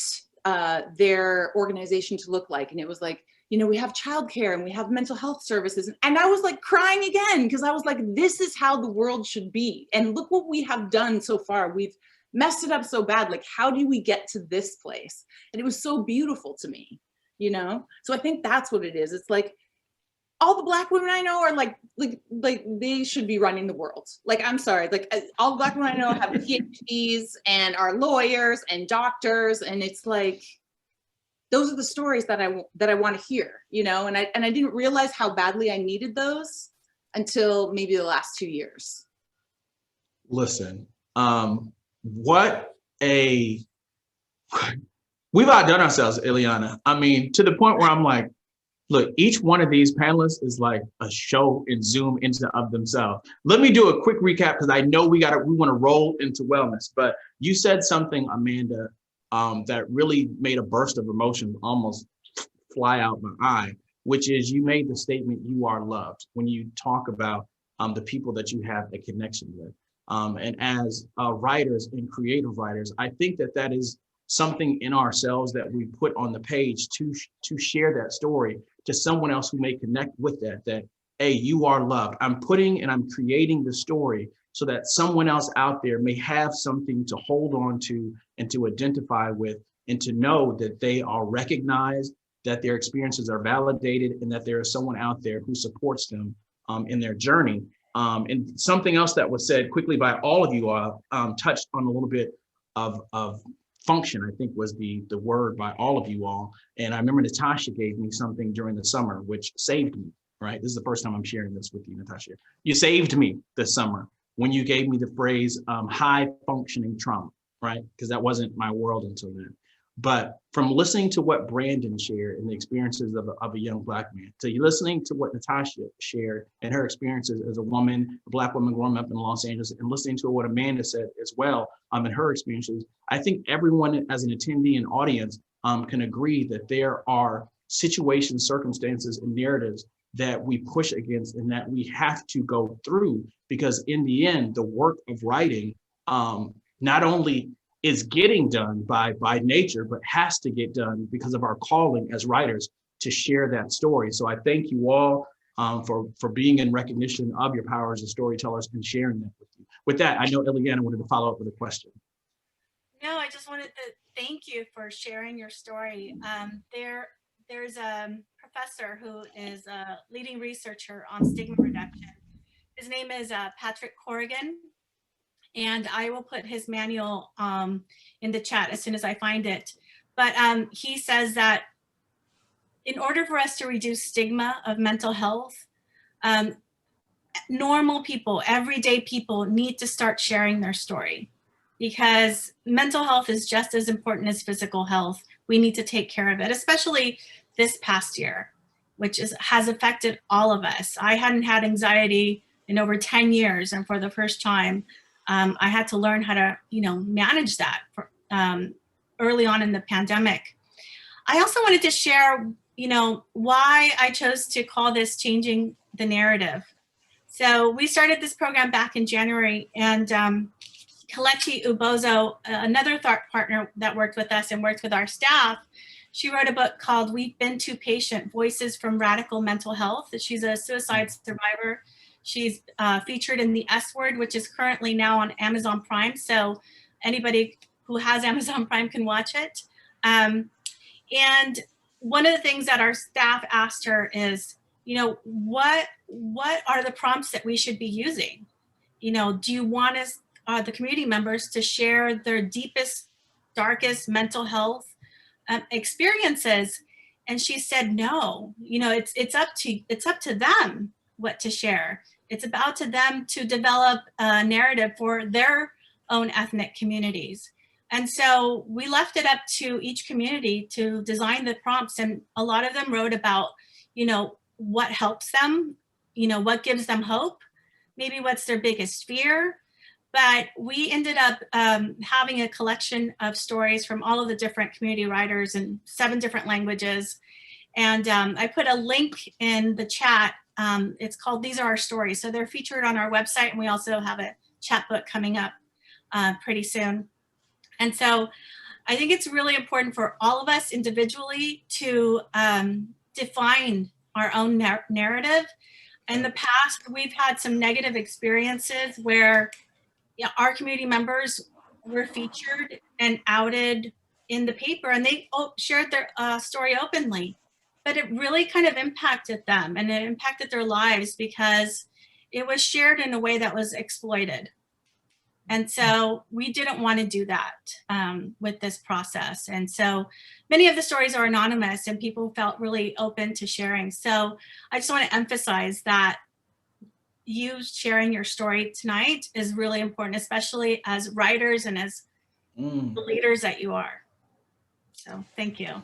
their organization to look like. And it was like, you know, we have childcare and we have mental health services. And I was like crying again, because I was like, this is how the world should be. And look what we have done so far. We've messed it up so bad. Like, how do we get to this place? And it was so beautiful to me, you know? So I think that's what it is. It's like, all the Black women I know are like they should be running the world. Like, I'm sorry, like all the Black women I know have PhDs and are lawyers and doctors. And it's like, those are the stories that I want to hear, you know? And I didn't realize how badly I needed those until maybe the last 2 years. Listen, we've outdone ourselves, Ileana. I mean, to the point where I'm like, look, each one of these panelists is like a show in Zoom into of themselves. Let me do a quick recap, because I know we want to roll into wellness. But you said something, Amanda, that really made a burst of emotion almost fly out my eye, which is you made the statement, you are loved, when you talk about the people that you have a connection with. And as writers and creative writers, I think that is something in ourselves that we put on the page to share that story to someone else who may connect with that, hey, you are loved. I'm creating the story so that someone else out there may have something to hold on to and to identify with, and to know that they are recognized, that their experiences are validated, and that there is someone out there who supports them in their journey. And something else that was said quickly by all of you all, touched on a little bit of function, I think was the word by all of you all. And I remember Natasha gave me something during the summer, which saved me, right? This is the first time I'm sharing this with you, Natasha. You saved me this summer when you gave me the phrase high functioning trauma, right? Because that wasn't my world until then. But from listening to what Brandon shared and the experiences of a young Black man, to listening to what Natasha shared and her experiences as a woman, a Black woman growing up in Los Angeles, and listening to what Amanda said as well in her experiences, I think everyone as an attendee and audience can agree that there are situations, circumstances, and narratives that we push against and that we have to go through, because in the end, the work of writing not only is getting done by nature, but has to get done because of our calling as writers to share that story. So I thank you all for being in recognition of your powers as storytellers and sharing that with you. With that, I know Ileana wanted to follow up with a question. No, I just wanted to thank you for sharing your story. There's a professor who is a leading researcher on stigma reduction. His name is Patrick Corrigan, and I will put his manual in the chat as soon as I find it. But he says that in order for us to reduce stigma of mental health, normal people, everyday people need to start sharing their story, because mental health is just as important as physical health. We need to take care of it, especially this past year, which has affected all of us. I hadn't had anxiety in over 10 years, and for the first time, I had to learn how to, manage that early on in the pandemic. I also wanted to share, why I chose to call this Changing the Narrative. So we started this program back in January, and Kelechi Ubozo, another thought partner that worked with us and worked with our staff, she wrote a book called We've Been Too Patient, Voices from Radical Mental Health. She's a suicide survivor. She's featured in The S Word, which is currently now on Amazon Prime. So anybody who has Amazon Prime can watch it. And one of the things that our staff asked her is, what are the prompts that we should be using? Do you want us, the community members, to share their deepest, darkest mental health experiences? And she said, no, it's up to them what to share. It's about to them to develop a narrative for their own ethnic communities. And so we left it up to each community to design the prompts. And a lot of them wrote about, what helps them, what gives them hope, maybe what's their biggest fear. But we ended up having a collection of stories from all of the different community writers in 7 different languages. And I put a link in the chat. It's called These Are Our Stories. So they're featured on our website, and we also have a chat book coming up pretty soon. And so I think it's really important for all of us individually to define our own narrative. In the past, we've had some negative experiences where our community members were featured and outed in the paper, and they shared their story openly. But it really kind of impacted them, and it impacted their lives because it was shared in a way that was exploited. And so we didn't want to do that with this process. And so many of the stories are anonymous, and people felt really open to sharing. So I just want to emphasize that you sharing your story tonight is really important, especially as writers and as the leaders that you are. So thank you.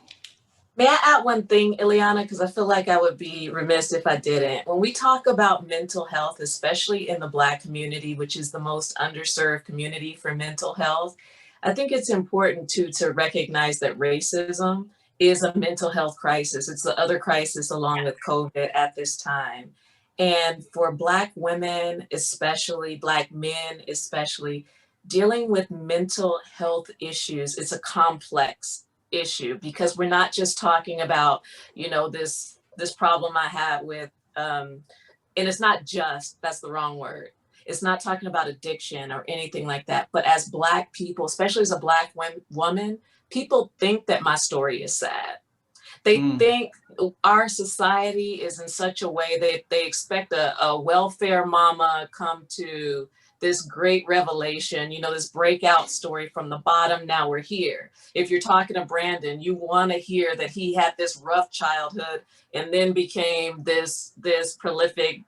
May I add one thing, Ileana, because I feel like I would be remiss if I didn't. When we talk about mental health, especially in the Black community, which is the most underserved community for mental health, I think it's important to recognize that racism is a mental health crisis. It's the other crisis along with COVID at this time. And for Black women, especially Black men, especially, dealing with mental health issues, it's a complex issue, because we're not just talking about, this problem I had with, and it's not just, that's the wrong word. It's not talking about addiction or anything like that. But as Black people, especially as a Black woman, people think that my story is sad. They think our society is in such a way that they expect a welfare mama come to this great revelation, this breakout story from the bottom. Now we're here. If you're talking to Brandon, you want to hear that he had this rough childhood and then became this prolific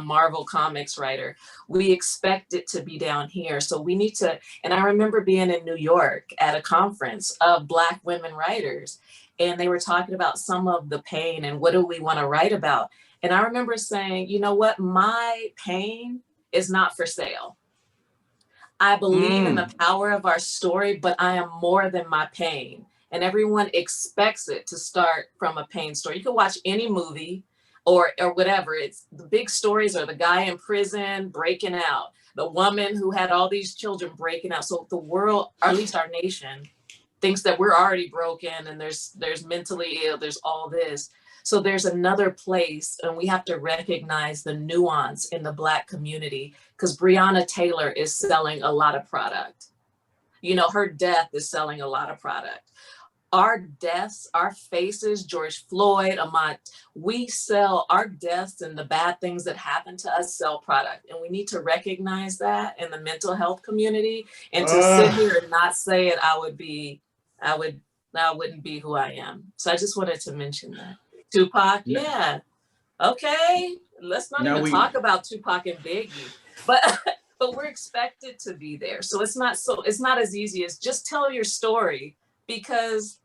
Marvel Comics writer. We expect it to be down here. So we need to, and I remember being in New York at a conference of Black women writers, and they were talking about some of the pain and what do we want to write about. And I remember saying, you know what, my pain is not for sale. I believe in the power of our story, but I am more than my pain. And everyone expects it to start from a pain story. You can watch any movie. or whatever. It's the big stories are the guy in prison breaking out, the woman who had all these children breaking out. So the world, or at least our nation, thinks that we're already broken and there's mentally ill, there's all this. So there's another place, and we have to recognize the nuance in the Black community, because Breonna Taylor is selling a lot of product. You know, her death is selling a lot of product. Our deaths, our faces, George Floyd, Ahmaud, we sell our deaths, and the bad things that happen to us sell product. And we need to recognize that in the mental health community. And to sit here and not say it, I wouldn't be who I am. So I just wanted to mention that. Tupac, yeah. Okay, let's not even talk about Tupac and Biggie. But we're expected to be there. So it's not as easy as just tell your story, because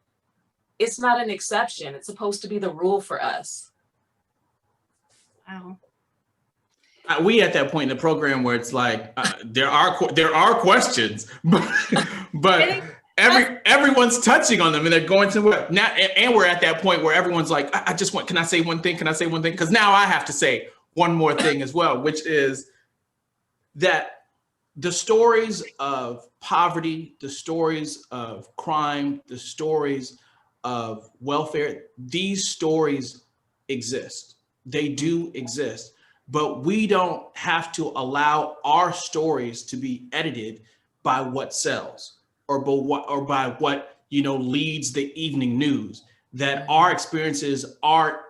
it's not an exception. It's supposed to be the rule for us. Wow. We at that point in the program where it's like there are questions, but everyone's touching on them, and they're going to now. And we're at that point where everyone's like, I just want. Can I say one thing? Can I say one thing? Because now I have to say one more thing as well, which is that the stories of poverty, the stories of crime, the stories of welfare, these stories exist. They do exist, but we don't have to allow our stories to be edited by what sells or by what leads the evening news. That our experiences are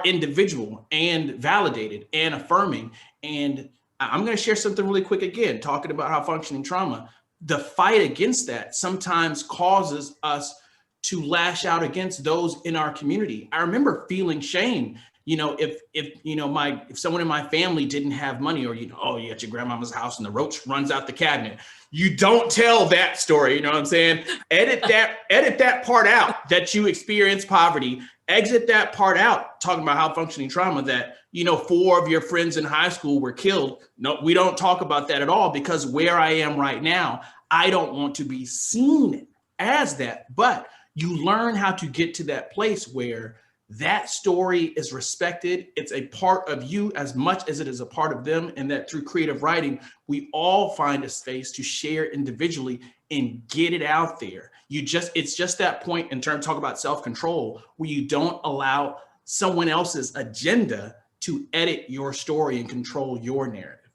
individual and validated and affirming. And I'm going to share something really quick again, talking about how functioning trauma, the fight against that sometimes causes us to lash out against those in our community. I remember feeling shame, if someone in my family didn't have money, or, oh, you at your grandmama's house and the roach runs out the cabinet. You don't tell that story. You know what I'm saying? Edit that part out, that you experience poverty. Exit that part out, talking about how functioning trauma, that 4 of your friends in high school were killed. No, we don't talk about that at all, because where I am right now, I don't want to be seen as that. But you learn how to get to that place where that story is respected. It's a part of you as much as it is a part of them. And that through creative writing, we all find a space to share individually and get it out there. It's just that point in terms, talk about self-control, where you don't allow someone else's agenda to edit your story and control your narrative.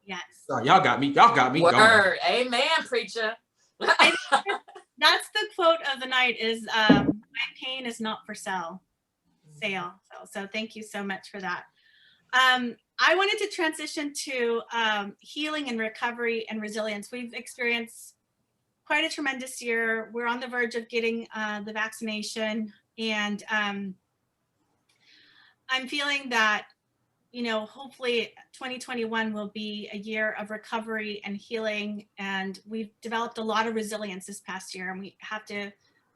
Yes. Sorry, y'all got me. Word. Going. Amen, preacher. That's the quote of the night is, my pain is not for sale. So thank you so much for that. I wanted to transition to healing and recovery and resilience. We've experienced quite a tremendous year. We're on the verge of getting the vaccination, and I'm feeling that, hopefully 2021 will be a year of recovery and healing. And we've developed a lot of resilience this past year, and we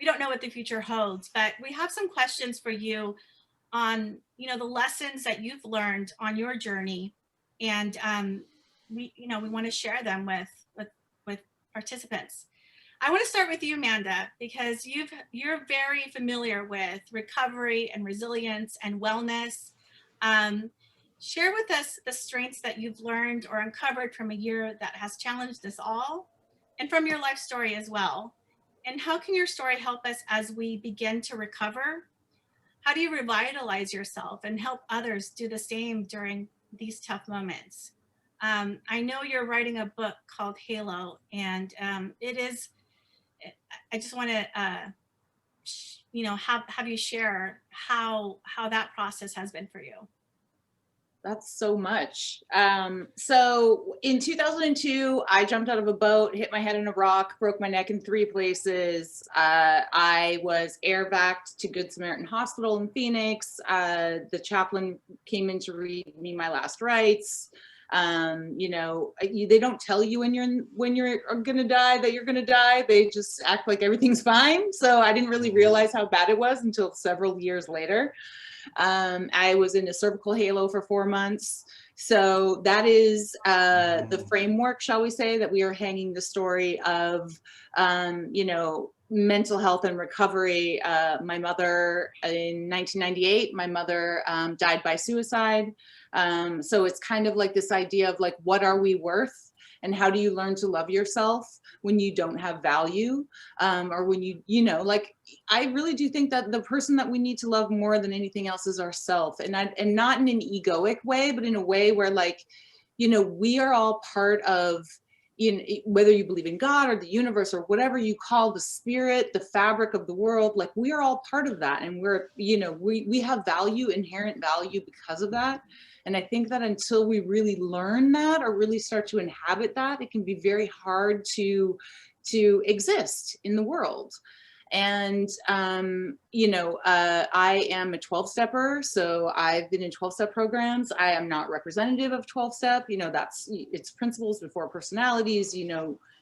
don't know what the future holds, but we have some questions for you on, the lessons that you've learned on your journey. And we want to share them with participants. I want to start with you, Amanda, because you're very familiar with recovery and resilience and wellness. Share with us the strengths that you've learned or uncovered from a year that has challenged us all, and from your life story as well. And how can your story help us as we begin to recover? How do you revitalize yourself and help others do the same during these tough moments? I know you're writing a book called Halo, and I just want to, have you share how that process has been for you. That's so much. So in 2002, I jumped out of a boat, hit my head in a rock, broke my neck in 3 places. I was air-vac'd to Good Samaritan Hospital in Phoenix. The chaplain came in to read me my last rites. They don't tell you when you're gonna die that you're gonna die. They just act like everything's fine. So I didn't really realize how bad it was until several years later. I was in a cervical halo for 4 months, So that is the framework, shall we say, that we are hanging the story of, mental health and recovery. My mother in 1998, my mother died by suicide. So it's kind of like this idea of like, what are we worth? And how do you learn to love yourself when you don't have value? Or when I really do think that the person that we need to love more than anything else is ourselves. And not in an egoic way, but in a way where we are all part of, whether you believe in God or the universe or whatever you call the spirit, the fabric of the world, like we are all part of that. And we have value, inherent value because of that. And I think that until we really learn that or really start to inhabit that, it can be very hard to exist in the world. And, I am a 12-stepper, so I've been in 12-step programs. I am not representative of 12-step, it's principles before personalities,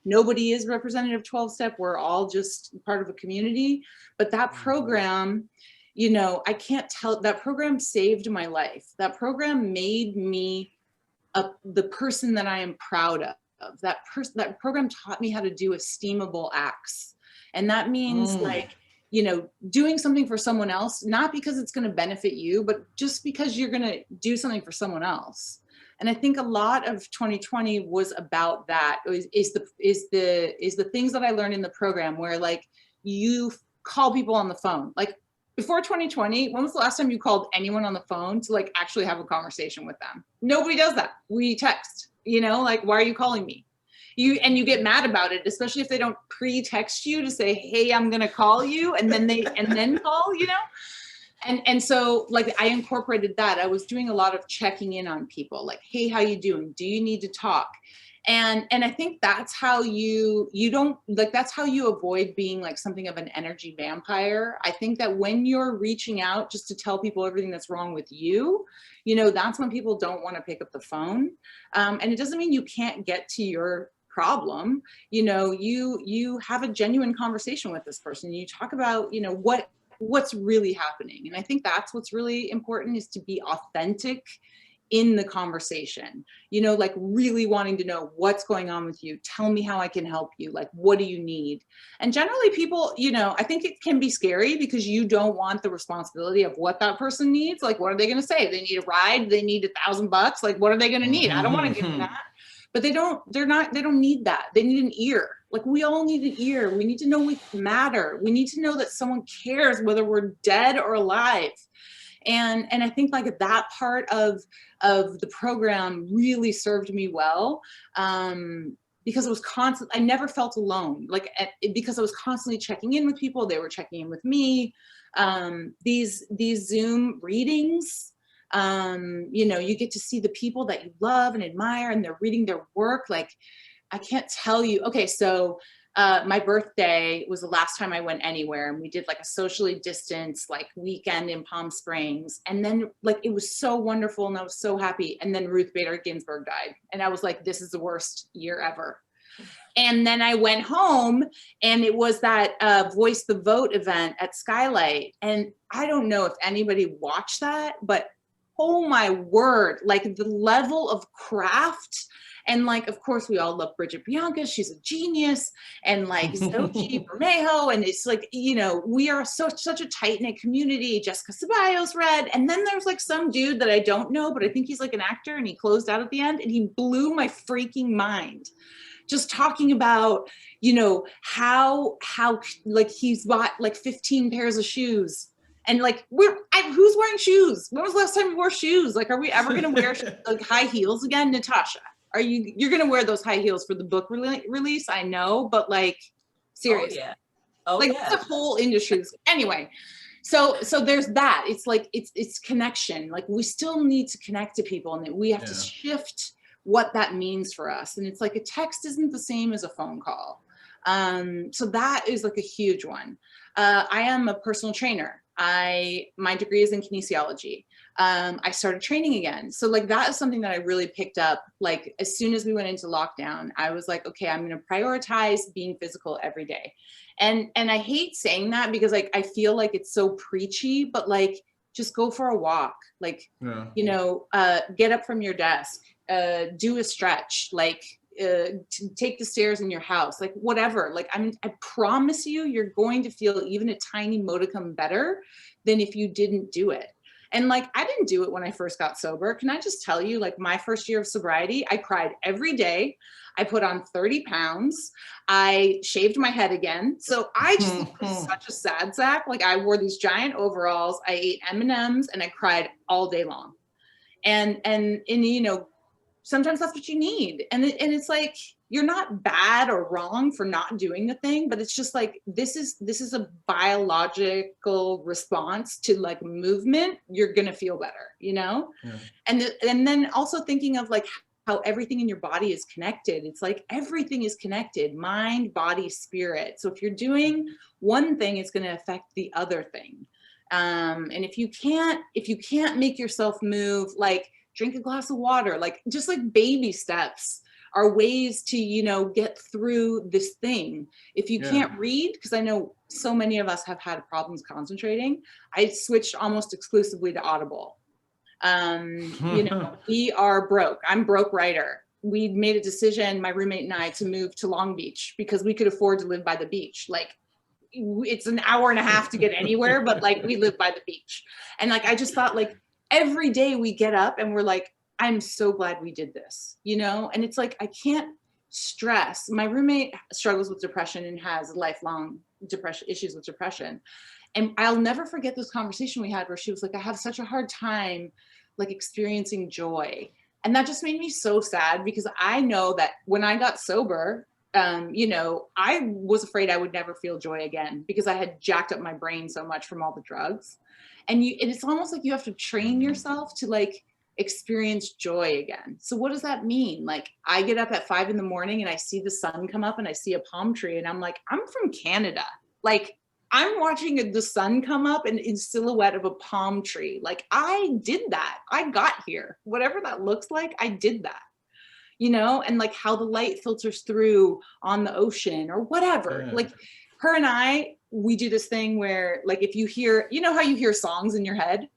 nobody is representative of 12-step. We're all just part of a community. But that program, I can't tell, that program saved my life. That program made me the person that I am proud of. That program taught me how to do esteemable acts. And that means doing something for someone else, not because it's going to benefit you, but just because you're going to do something for someone else. And I think a lot of 2020 was about that, is the things that I learned in the program where you call people on the phone. Like before 2020, when was the last time you called anyone on the phone to actually have a conversation with them? Nobody does that. We text, why are you calling me? You get mad about it, especially if they don't pre-text you to say, hey, I'm going to call you. And then call, And so I incorporated that. I was doing a lot of checking in on people hey, how you doing? Do you need to talk? And I think that's how that's how you avoid being something of an energy vampire. I think that when you're reaching out just to tell people everything that's wrong with you, that's when people don't want to pick up the phone. And it doesn't mean you can't get to your problem. You have a genuine conversation with this person. You talk about, what's really happening. And I think that's what's really important, is to be authentic in the conversation, really wanting to know what's going on with you. Tell me how I can help you. What do you need? And generally people, I think it can be scary because you don't want the responsibility of what that person needs. What are they going to say? They need a ride. They need $1,000. What are they going to need? I don't want to give them that. But they don't need that. They need an ear. We all need an ear. We need to know we matter. We need to know that someone cares whether we're dead or alive. And I think that part of the program really served me well, because it was constant. I never felt alone, because I was constantly checking in with people. They were checking in with me. These Zoom readings, you get to see the people that you love and admire, and they're reading their work. I can't tell you. Okay, so my birthday was the last time I went anywhere, and we did a socially distanced weekend in Palm Springs. And then it was so wonderful, and I was so happy. And then Ruth Bader Ginsburg died, and I was like, this is the worst year ever. And then I went home, and it was that Voice the Vote event at Skylight. And I don't know if anybody watched that, but oh my word, the level of craft. And of course, we all love Bridget Bianca. She's a genius. And Xochitl Bermejo. And it's we are such a tight-knit community. Jessica Ceballos read. And then there's some dude that I don't know, but I think he's an actor, and he closed out at the end, and he blew my freaking mind. Just talking about, how he's bought 15 pairs of shoes. And who's wearing shoes? When was the last time you wore shoes? Are we ever going to wear high heels again? Natasha, you're going to wear those high heels for the book release? I know, but seriously. Oh, yeah. The whole industry. Anyway, so there's that. It's it's connection. We still need to connect to people, and we have to shift what that means for us. And it's a text isn't the same as a phone call. So that is a huge one. I am a personal trainer. My degree is in kinesiology. I started training again. So that is something that I really picked up. As soon as we went into lockdown, I was okay, I'm going to prioritize being physical every day. And I hate saying that because I feel it's so preachy, but just go for a walk. Like, Yeah. you know, get up from your desk, do a stretch, like take the stairs in your house, like whatever. Like, I promise you, you're going to feel even a tiny modicum better than if you didn't do it. And like, I didn't do it when I first got sober. Can I just tell you, like my first year of sobriety, I cried every day. I put on 30 pounds. I shaved my head again. So I just looked like such a sad sack. Like I wore these giant overalls. I ate M&Ms and I cried all day long. And you know, sometimes that's what you need. And it's like, you're not bad or wrong for not doing the thing, but it's just like, this is a biological response to like movement. You're going to feel better, you know? Yeah. And then also thinking of like how everything in your body is connected. It's like everything is connected, mind, body, spirit. So if you're doing one thing, it's going to affect the other thing. And if you can't make yourself move, like drink a glass of water, like just like baby steps are ways to, you know, get through this thing. If you can't read, because I know so many of us have had problems concentrating, I switched almost exclusively to Audible. You know, we are broke. I'm broke writer. We made a decision, my roommate and I, to move to Long Beach because we could afford to live by the beach. Like it's an hour and a half to get anywhere, but like we live by the beach. And like, I just thought like every day we get up and we're like, I'm so glad we did this, you know? And it's like, I can't stress. My roommate struggles with depression and has lifelong issues with depression. And I'll never forget this conversation we had where she was like, I have such a hard time like experiencing joy. And that just made me so sad because I know that when I got sober, you know, I was afraid I would never feel joy again because I had jacked up my brain so much from all the drugs. And it's almost like you have to train yourself to like experience joy again. So what does that mean? Like I get up at 5 a.m. and I see the sun come up and I see a palm tree and I'm like, I'm from Canada. Like I'm watching the sun come up and in silhouette of a palm tree. Like I did that. I got here. Whatever that looks like, I did that. You know, and like how the light filters through on the ocean or whatever. Like her and I, we do this thing where like if you hear, you know how you hear songs in your head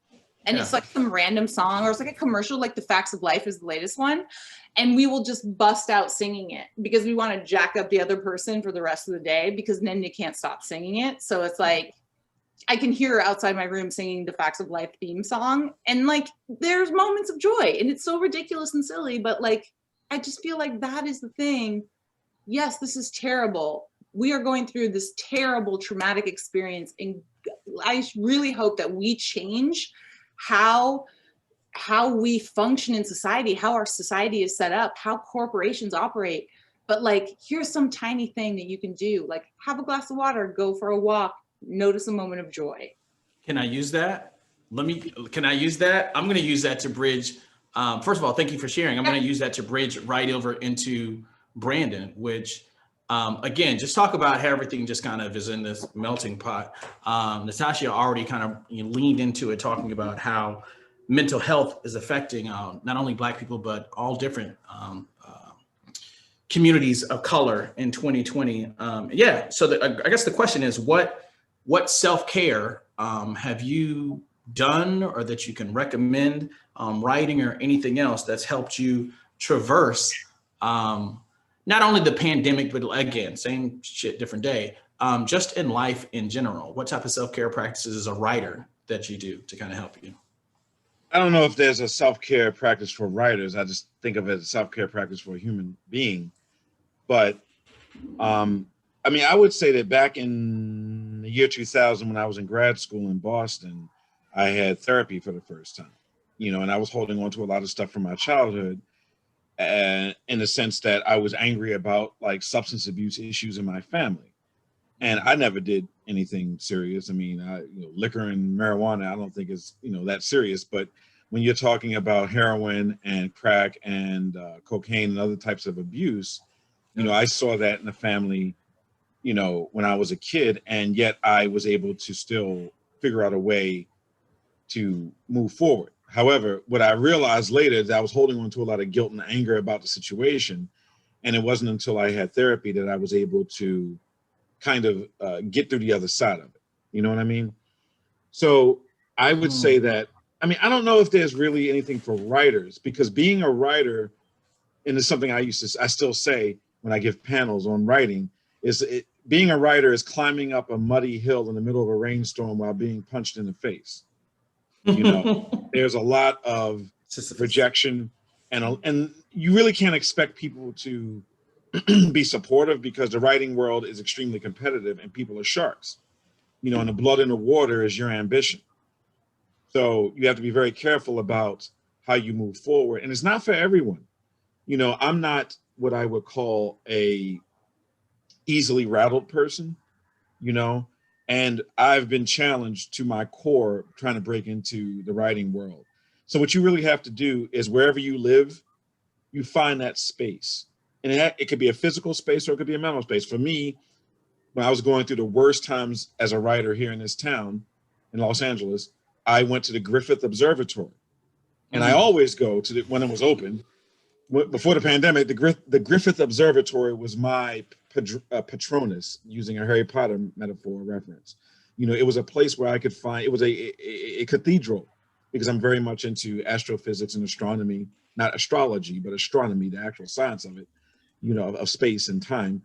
and it's like some random song or it's like a commercial, like The Facts of Life is the latest one. And we will just bust out singing it because we want to jack up the other person for the rest of the day because then you can't stop singing it. So it's like, I can hear her outside my room singing the Facts of Life theme song. And like, there's moments of joy and it's so ridiculous and silly, but like, I just feel like that is the thing. Yes, this is terrible. We are going through this terrible traumatic experience. And I really hope that we change how we function in society, how our society is set up, how corporations operate. But like, here's some tiny thing that you can do. Like have a glass of water, go for a walk, notice a moment of joy. Can I use that? Can I use that? I'm going to use that to bridge. First of all, thank you for sharing. I'm going to use that to bridge right over into Brandon, which again, just talk about how everything just kind of is in this melting pot. Natasha already kind of leaned into it, talking about how mental health is affecting not only Black people, but all different communities of color in 2020. So I guess the question is, what self-care have you done or that you can recommend, writing or anything else that's helped you traverse not only the pandemic, but again, same shit, different day, just in life in general? What type of self-care practices as a writer that you do to kind of help you? I don't know if there's a self-care practice for writers. I just think of it as a self-care practice for a human being. But I mean, I would say that back in the year 2000, when I was in grad school in Boston, I had therapy for the first time, you know, and I was holding on to a lot of stuff from my childhood, and in the sense that I was angry about like substance abuse issues in my family. And I never did anything serious. I mean, liquor and marijuana, I don't think is, that serious. But when you're talking about heroin and crack and cocaine and other types of abuse, I saw that in the family, when I was a kid, and yet I was able to still figure out a way to move forward. However, what I realized later is I was holding on to a lot of guilt and anger about the situation. And it wasn't until I had therapy that I was able to kind of get through the other side of it. You know what I mean? So I would say that, I mean, I don't know if there's really anything for writers, because being a writer, and it's something I still say when I give panels on writing, being a writer is climbing up a muddy hill in the middle of a rainstorm while being punched in the face. You know, there's a lot of rejection, and you really can't expect people to be supportive, because the writing world is extremely competitive and people are sharks. You know, and the blood in the water is your ambition. So you have to be very careful about how you move forward. And it's not for everyone. You know, I'm not what I would call a easily rattled person, you know, and I've been challenged to my core trying to break into the writing world. So what you really have to do is, wherever you live, you find that space. And it could be a physical space or it could be a mental space. For me, when I was going through the worst times as a writer here in this town in Los Angeles, I went to the Griffith Observatory. And I always go to when it was open. Before the pandemic, the Griffith Observatory was my patronus, using a Harry Potter metaphor reference. You know, it was a place where I could find, it was a cathedral, because I'm very much into astrophysics and astronomy, not astrology, but astronomy, the actual science of it, you know, of space and time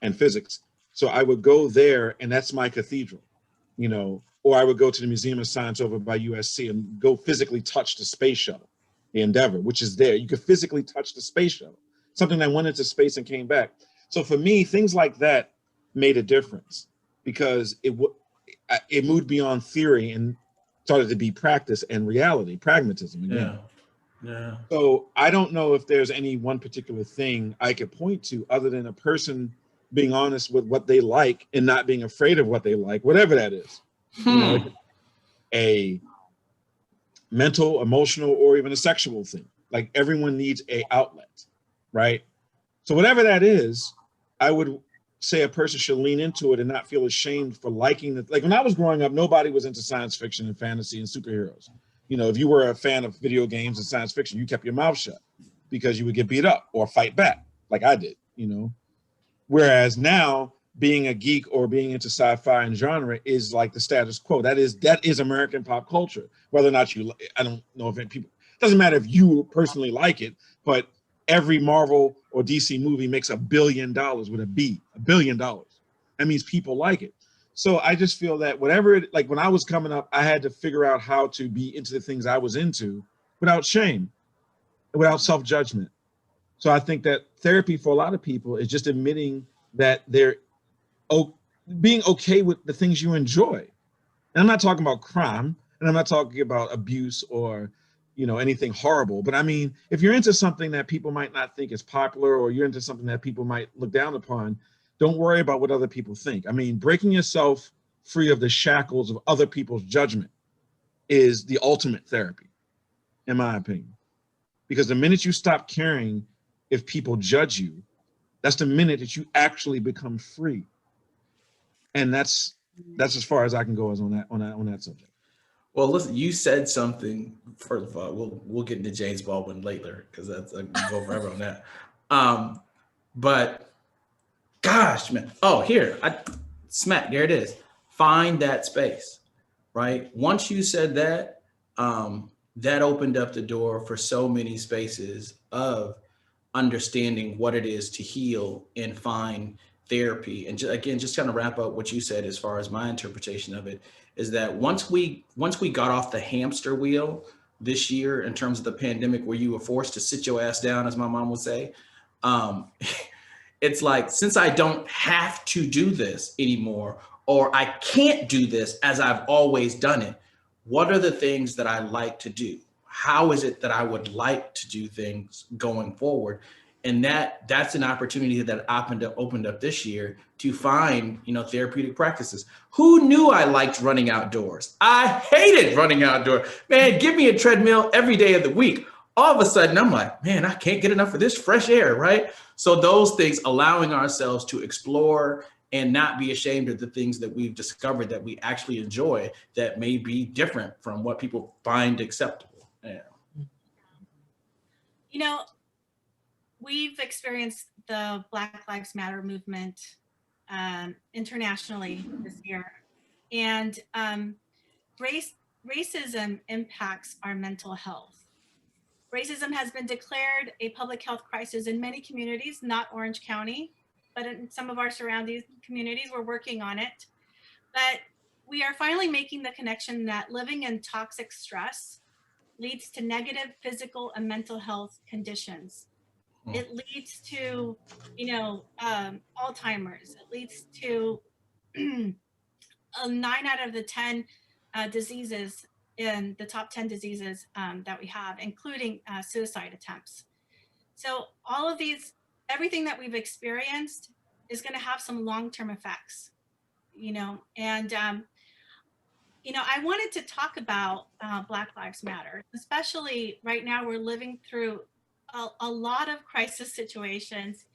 and physics. So I would go there, and that's my cathedral, you know, or I would go to the Museum of Science over by USC and go physically touch the space shuttle, the Endeavour, which is there. You could physically touch the space shuttle, something that went into space and came back. So for me, things like that made a difference, because it moved beyond theory and started to be practice and reality, pragmatism again. Yeah. So I don't know if there's any one particular thing I could point to, other than a person being honest with what they like and not being afraid of what they like, whatever that is. You know, a mental, emotional, or even a sexual thing. Like, everyone needs a outlet, right? So whatever that is, I would say a person should lean into it and not feel ashamed for liking it. Like, when I was growing up, nobody was into science fiction and fantasy and superheroes. You know, if you were a fan of video games and science fiction, you kept your mouth shut, because you would get beat up or fight back, like I did, you know? Whereas now, being a geek or being into sci-fi and genre is like the status quo. That is American pop culture. Whether or not I don't know if people, it doesn't matter if you personally like it, but every Marvel or DC movie makes $1 billion with a B, $1 billion. That means people like it. So I just feel that like when I was coming up, I had to figure out how to be into the things I was into without shame, without self-judgment. So I think that therapy for a lot of people is just admitting that they're being okay with the things you enjoy. And I'm not talking about crime, and I'm not talking about abuse or, you know, anything horrible. But I mean, if you're into something that people might not think is popular, or you're into something that people might look down upon, don't worry about what other people think. I mean, breaking yourself free of the shackles of other people's judgment is the ultimate therapy, in my opinion. Because the minute you stop caring if people judge you, that's the minute that you actually become free. And that's as far as I can go as on that subject. Well, listen, you said something. First of all, we'll get into James Baldwin later, because that's I can go forever on that. But gosh, man. Oh, here, smack. There it is. Find that space, right? Once you said that, that opened up the door for so many spaces of understanding what it is to heal and find therapy. And again, just kind of wrap up what you said, as far as my interpretation of it, is that once we got off the hamster wheel this year, in terms of the pandemic, where you were forced to sit your ass down, as my mom would say, it's like, since I don't have to do this anymore, or I can't do this as I've always done it, what are the things that I like to do? How is it that I would like to do things going forward? And that's an opportunity that opened up this year to find, you know, therapeutic practices. Who knew I liked running outdoors? I hated running outdoors. Man, give me a treadmill every day of the week. All of a sudden, I'm like, man, I can't get enough of this fresh air, right? So those things, allowing ourselves to explore and not be ashamed of the things that we've discovered that we actually enjoy, that may be different from what people find acceptable. Yeah. You know, we've experienced the Black Lives Matter movement internationally this year, and race racism impacts our mental health. Racism has been declared a public health crisis in many communities, not Orange County, but in some of our surrounding communities, we're working on it. But we are finally making the connection that living in toxic stress leads to negative physical and mental health conditions. It leads to, Alzheimer's. It leads to 9 out of the 10 diseases in the top 10 diseases that we have, including suicide attempts. So all of these, everything that we've experienced is going to have some long-term effects, and I wanted to talk about Black Lives Matter, especially right now. We're living through a lot of crisis situations.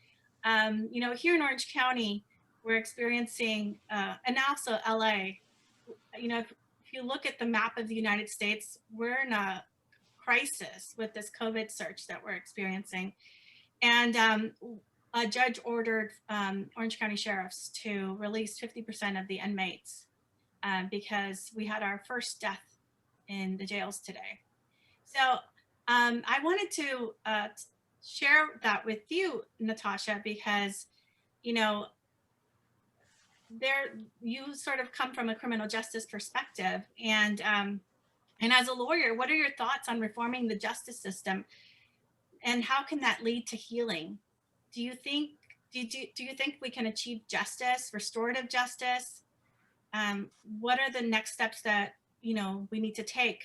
Here in Orange County, we're experiencing, and also LA, if you look at the map of the United States, we're in a crisis with this COVID surge that we're experiencing. And a judge ordered Orange County sheriffs to release 50% of the inmates because we had our first death in the jails today. So I wanted to share that with you, Natasha, because, you sort of come from a criminal justice perspective. And as a lawyer, what are your thoughts on reforming the justice system? And how can that lead to healing? Do you think we can achieve justice, restorative justice? What are the next steps that we need to take?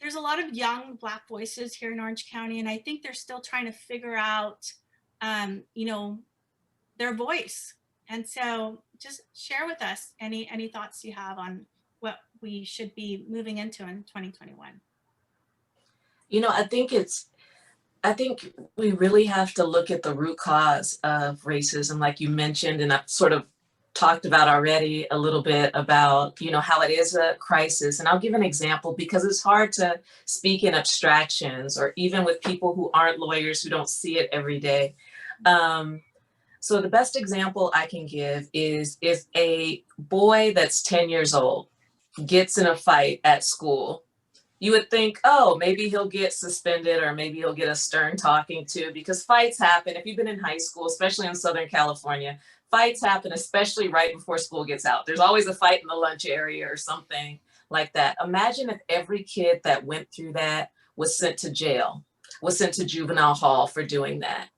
There's a lot of young Black voices here in Orange County, and I think they're still trying to figure out, their voice. And so, just share with us any thoughts you have on what we should be moving into in 2021. I think we really have to look at the root cause of racism, like you mentioned, and I've sort of talked about already a little bit about, how it is a crisis. And I'll give an example because it's hard to speak in abstractions or even with people who aren't lawyers who don't see it every day. So the best example I can give is if a boy that's 10 years old gets in a fight at school, you would think, oh, maybe he'll get suspended or maybe he'll get a stern talking to, because fights happen. If you've been in high school, especially in Southern California, fights happen, especially right before school gets out. There's always a fight in the lunch area or something like that. Imagine if every kid that went through that was sent to jail, was sent to juvenile hall for doing that.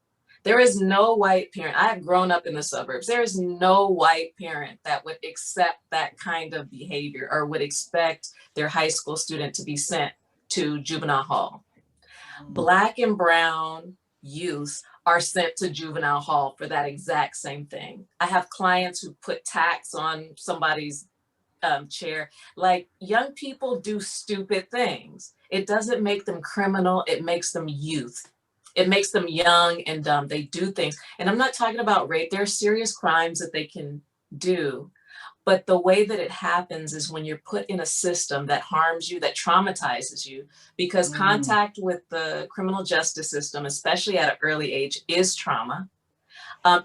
There is no white parent. I have grown up in the suburbs. There is no white parent that would accept that kind of behavior or would expect their high school student to be sent to juvenile hall. Black and brown youth are sent to juvenile hall for that exact same thing. I have clients who put tax on somebody's chair. Like, young people do stupid things. It doesn't make them criminal. It makes them youth. It makes them young and dumb. They do things. And I'm not talking about rape. There are serious crimes that they can do. But the way that it happens is when you're put in a system that harms you, that traumatizes you, because contact with the criminal justice system, especially at an early age, is trauma.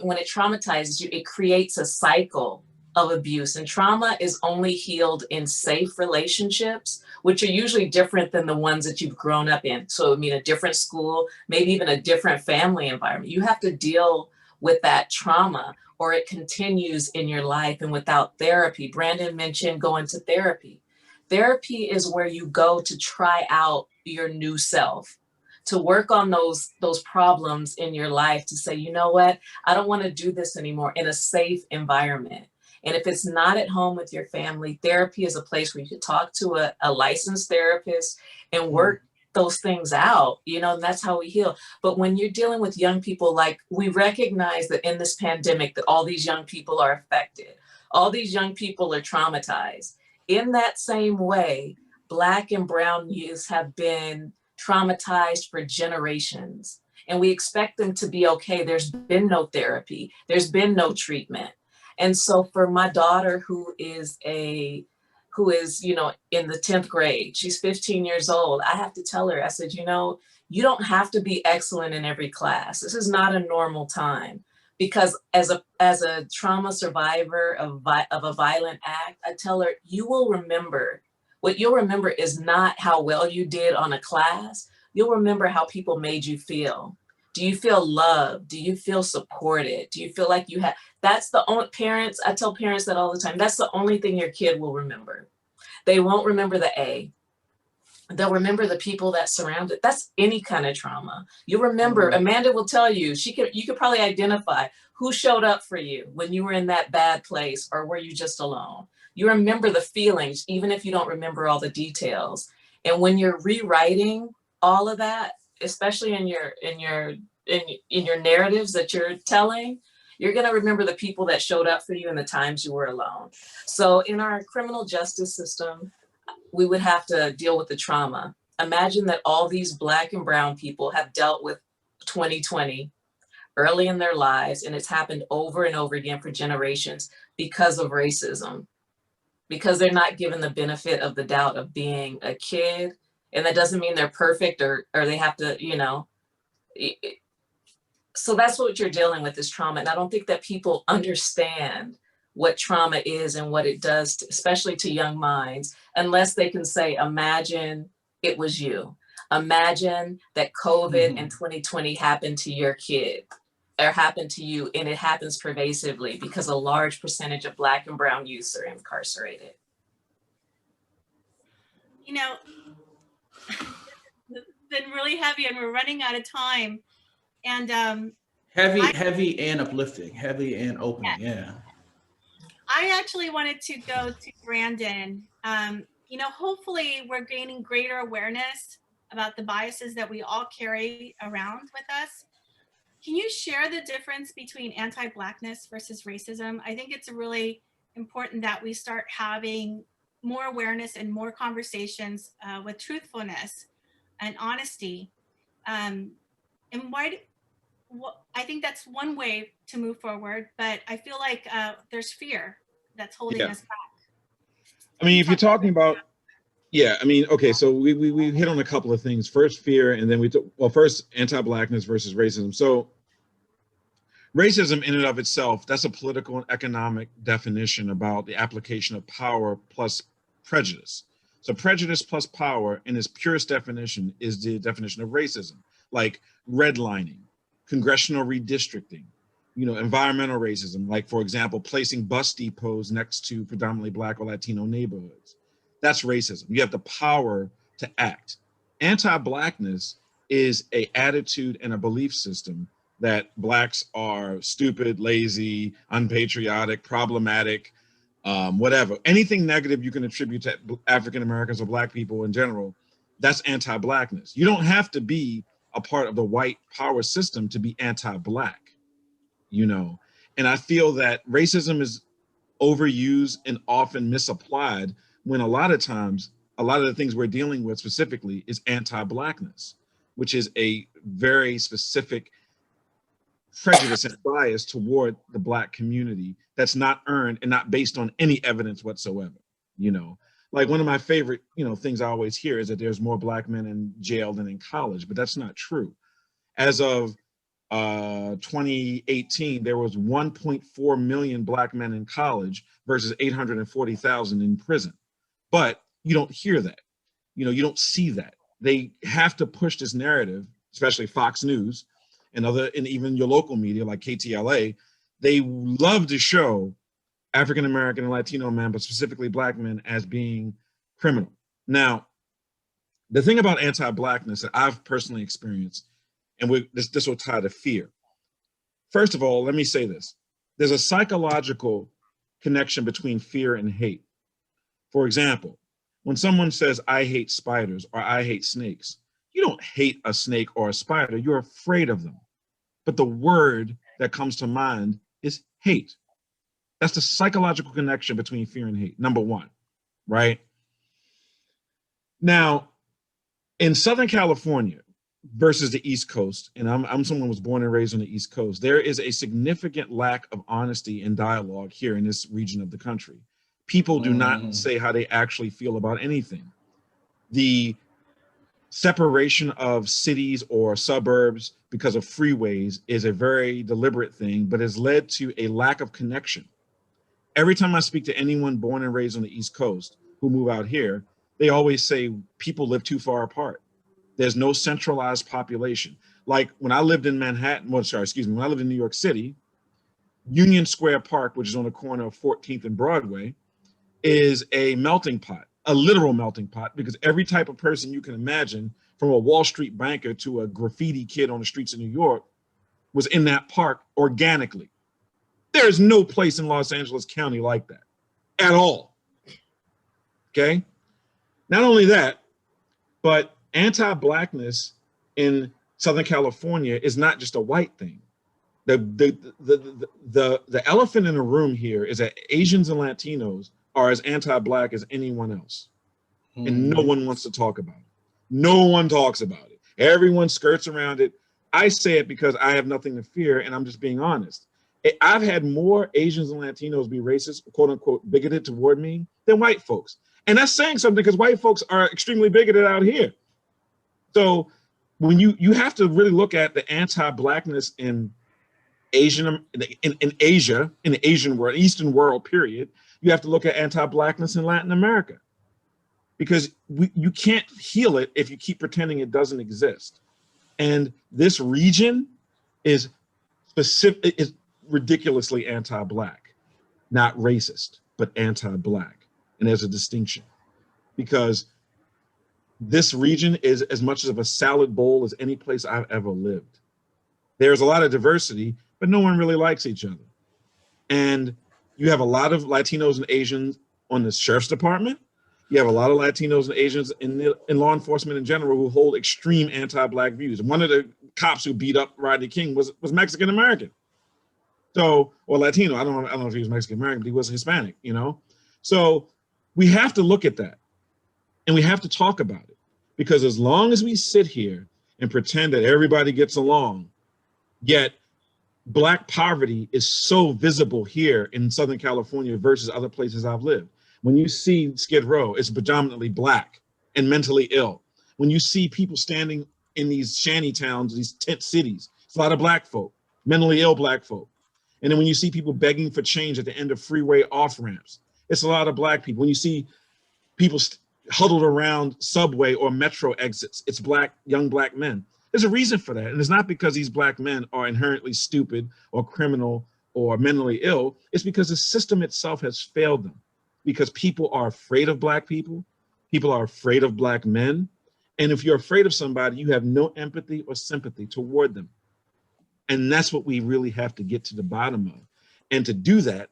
When it traumatizes you, it creates a cycle of abuse. And trauma is only healed in safe relationships, which are usually different than the ones that you've grown up in. So I mean, a different school, maybe even a different family environment. You have to deal with that trauma or it continues in your life. And without therapy, Brandon mentioned going to therapy. Therapy is where you go to try out your new self, to work on those problems in your life, to say, you know what, I don't want to do this anymore, in a safe environment. And if it's not at home with your family, therapy is a place where you can talk to a licensed therapist and work those things out, and that's how we heal. But when you're dealing with young people, like, we recognize that in this pandemic that all these young people are affected. All these young people are traumatized. In that same way, Black and brown youth have been traumatized for generations, and we expect them to be okay. There's been no therapy. There's been no treatment. And so for my daughter, who is in the 10th grade, she's 15 years old, I have to tell her, I said, you don't have to be excellent in every class. This is not a normal time. Because as a trauma survivor of a violent act, I tell her, you will remember what you'll remember is not how well you did on a class. You'll remember how people made you feel. Do you feel loved? Do you feel supported? Do you feel like you have, that's the only, parents, I tell parents that all the time, that's the only thing your kid will remember. They won't remember the A. They'll remember the people that surround it. That's any kind of trauma. You remember, Amanda will tell you, you could probably identify who showed up for you when you were in that bad place, or were you just alone? You remember the feelings, even if you don't remember all the details. And when you're rewriting all of that, especially in your narratives that you're telling, you're going to remember the people that showed up for you and the times you were alone. So in our criminal justice system, we would have to deal with the trauma. Imagine that all these Black and brown people have dealt with 2020 early in their lives, and it's happened over and over again for generations because of racism, because they're not given the benefit of the doubt of being a kid. And that doesn't mean they're perfect or they have to, you know. So that's what you're dealing with, is trauma. And I don't think that people understand what trauma is and what it does, especially to young minds, unless they can say, imagine it was you. Imagine that COVID and 2020 happened to your kid or happened to you, and it happens pervasively because a large percentage of Black and brown youths are incarcerated. You know, it's been really heavy and we're running out of time. And heavy and uplifting, heavy and opening. Yeah. I actually wanted to go to Brandon. You know, hopefully we're gaining greater awareness about the biases that we all carry around with us. Can you share the difference between anti-Blackness versus racism? I think it's really important that we start having more awareness and more conversations with truthfulness and honesty. And I think that's one way to move forward, but I feel like there's fear that's holding us back. I mean, if you're talking about, yeah, I mean, okay, so we hit on a couple of things. First, fear, and then first, anti-Blackness versus racism. So racism in and of itself, that's a political and economic definition about the application of power plus prejudice. So prejudice plus power in its purest definition is the definition of racism, like redlining, congressional redistricting, you know, environmental racism, like, for example, placing bus depots next to predominantly Black or Latino neighborhoods. That's racism. You have the power to act. Anti-Blackness is an attitude and a belief system that Blacks are stupid, lazy, unpatriotic, problematic, whatever. Anything negative you can attribute to African Americans or Black people in general, that's anti-Blackness. You don't have to be a part of the white power system to be anti-Black, you know? And I feel that racism is overused and often misapplied when a lot of times, a lot of the things we're dealing with specifically is anti-Blackness, which is a very specific prejudice and bias toward the Black community that's not earned and not based on any evidence whatsoever, you know? Like, one of my favorite, you know, things I always hear is that there's more Black men in jail than in college, but that's not true. As of 2018, there was 1.4 million Black men in college versus 840,000 in prison. But you don't hear that, you know, you don't see that. They have to push this narrative, especially Fox News and even your local media like KTLA. They love to show African American and Latino men, but specifically Black men, as being criminal. Now, the thing about anti-Blackness that I've personally experienced, and this will tie to fear. First of all, let me say this. There's a psychological connection between fear and hate. For example, when someone says, I hate spiders or I hate snakes, you don't hate a snake or a spider, you're afraid of them. But the word that comes to mind is hate. That's the psychological connection between fear and hate, number one, right? Now, in Southern California versus the East Coast, and I'm someone who was born and raised on the East Coast, there is a significant lack of honesty and dialogue here in this region of the country. People do not say how they actually feel about anything. The separation of cities or suburbs because of freeways is a very deliberate thing, but has led to a lack of connection. Every time I speak to anyone born and raised on the East Coast who move out here, they always say people live too far apart. There's no centralized population. Like when I lived in Manhattan, when I lived in New York City, Union Square Park, which is on the corner of 14th and Broadway, is a melting pot, a literal melting pot, because every type of person you can imagine, from a Wall Street banker to a graffiti kid on the streets of New York, was in that park organically. There's no place in Los Angeles County like that at all. Okay? Not only that, but anti-Blackness in Southern California is not just a white thing. The elephant in the room here is that Asians and Latinos are as anti-Black as anyone else. And no one wants to talk about it. No one talks about it. Everyone skirts around it. I say it because I have nothing to fear, and I'm just being honest. I've had more Asians and Latinos be racist, quote unquote, bigoted toward me than white folks. And that's saying something, because white folks are extremely bigoted out here. So when you have to really look at the anti-Blackness in Asia, in the Asian world, Eastern world, period, you have to look at anti-Blackness in Latin America, because you can't heal it if you keep pretending it doesn't exist. And this region is ridiculously anti-Black, not racist, but anti-Black. And there's a distinction, because this region is as much of a salad bowl as any place I've ever lived. There's a lot of diversity, but no one really likes each other. And you have a lot of Latinos and Asians on the sheriff's department. You have a lot of Latinos and Asians in law enforcement in general who hold extreme anti-Black views. One of the cops who beat up Rodney King was Mexican American. So, or Latino. I don't know if he was Mexican American, but he was Hispanic, you know? So we have to look at that, and we have to talk about it, because as long as we sit here and pretend that everybody gets along, yet Black poverty is so visible here in Southern California versus other places I've lived. When you see Skid Row, it's predominantly Black and mentally ill. When you see people standing in these shanty towns, these tent cities, it's a lot of Black folk, mentally ill Black folk. And then when you see people begging for change at the end of freeway off-ramps, it's a lot of Black people. When you see people huddled around subway or metro exits, it's young Black men. There's a reason for that. And it's not because these Black men are inherently stupid or criminal or mentally ill. It's because the system itself has failed them, because people are afraid of Black people. People are afraid of Black men. And if you're afraid of somebody, you have no empathy or sympathy toward them. And that's what we really have to get to the bottom of. And to do that,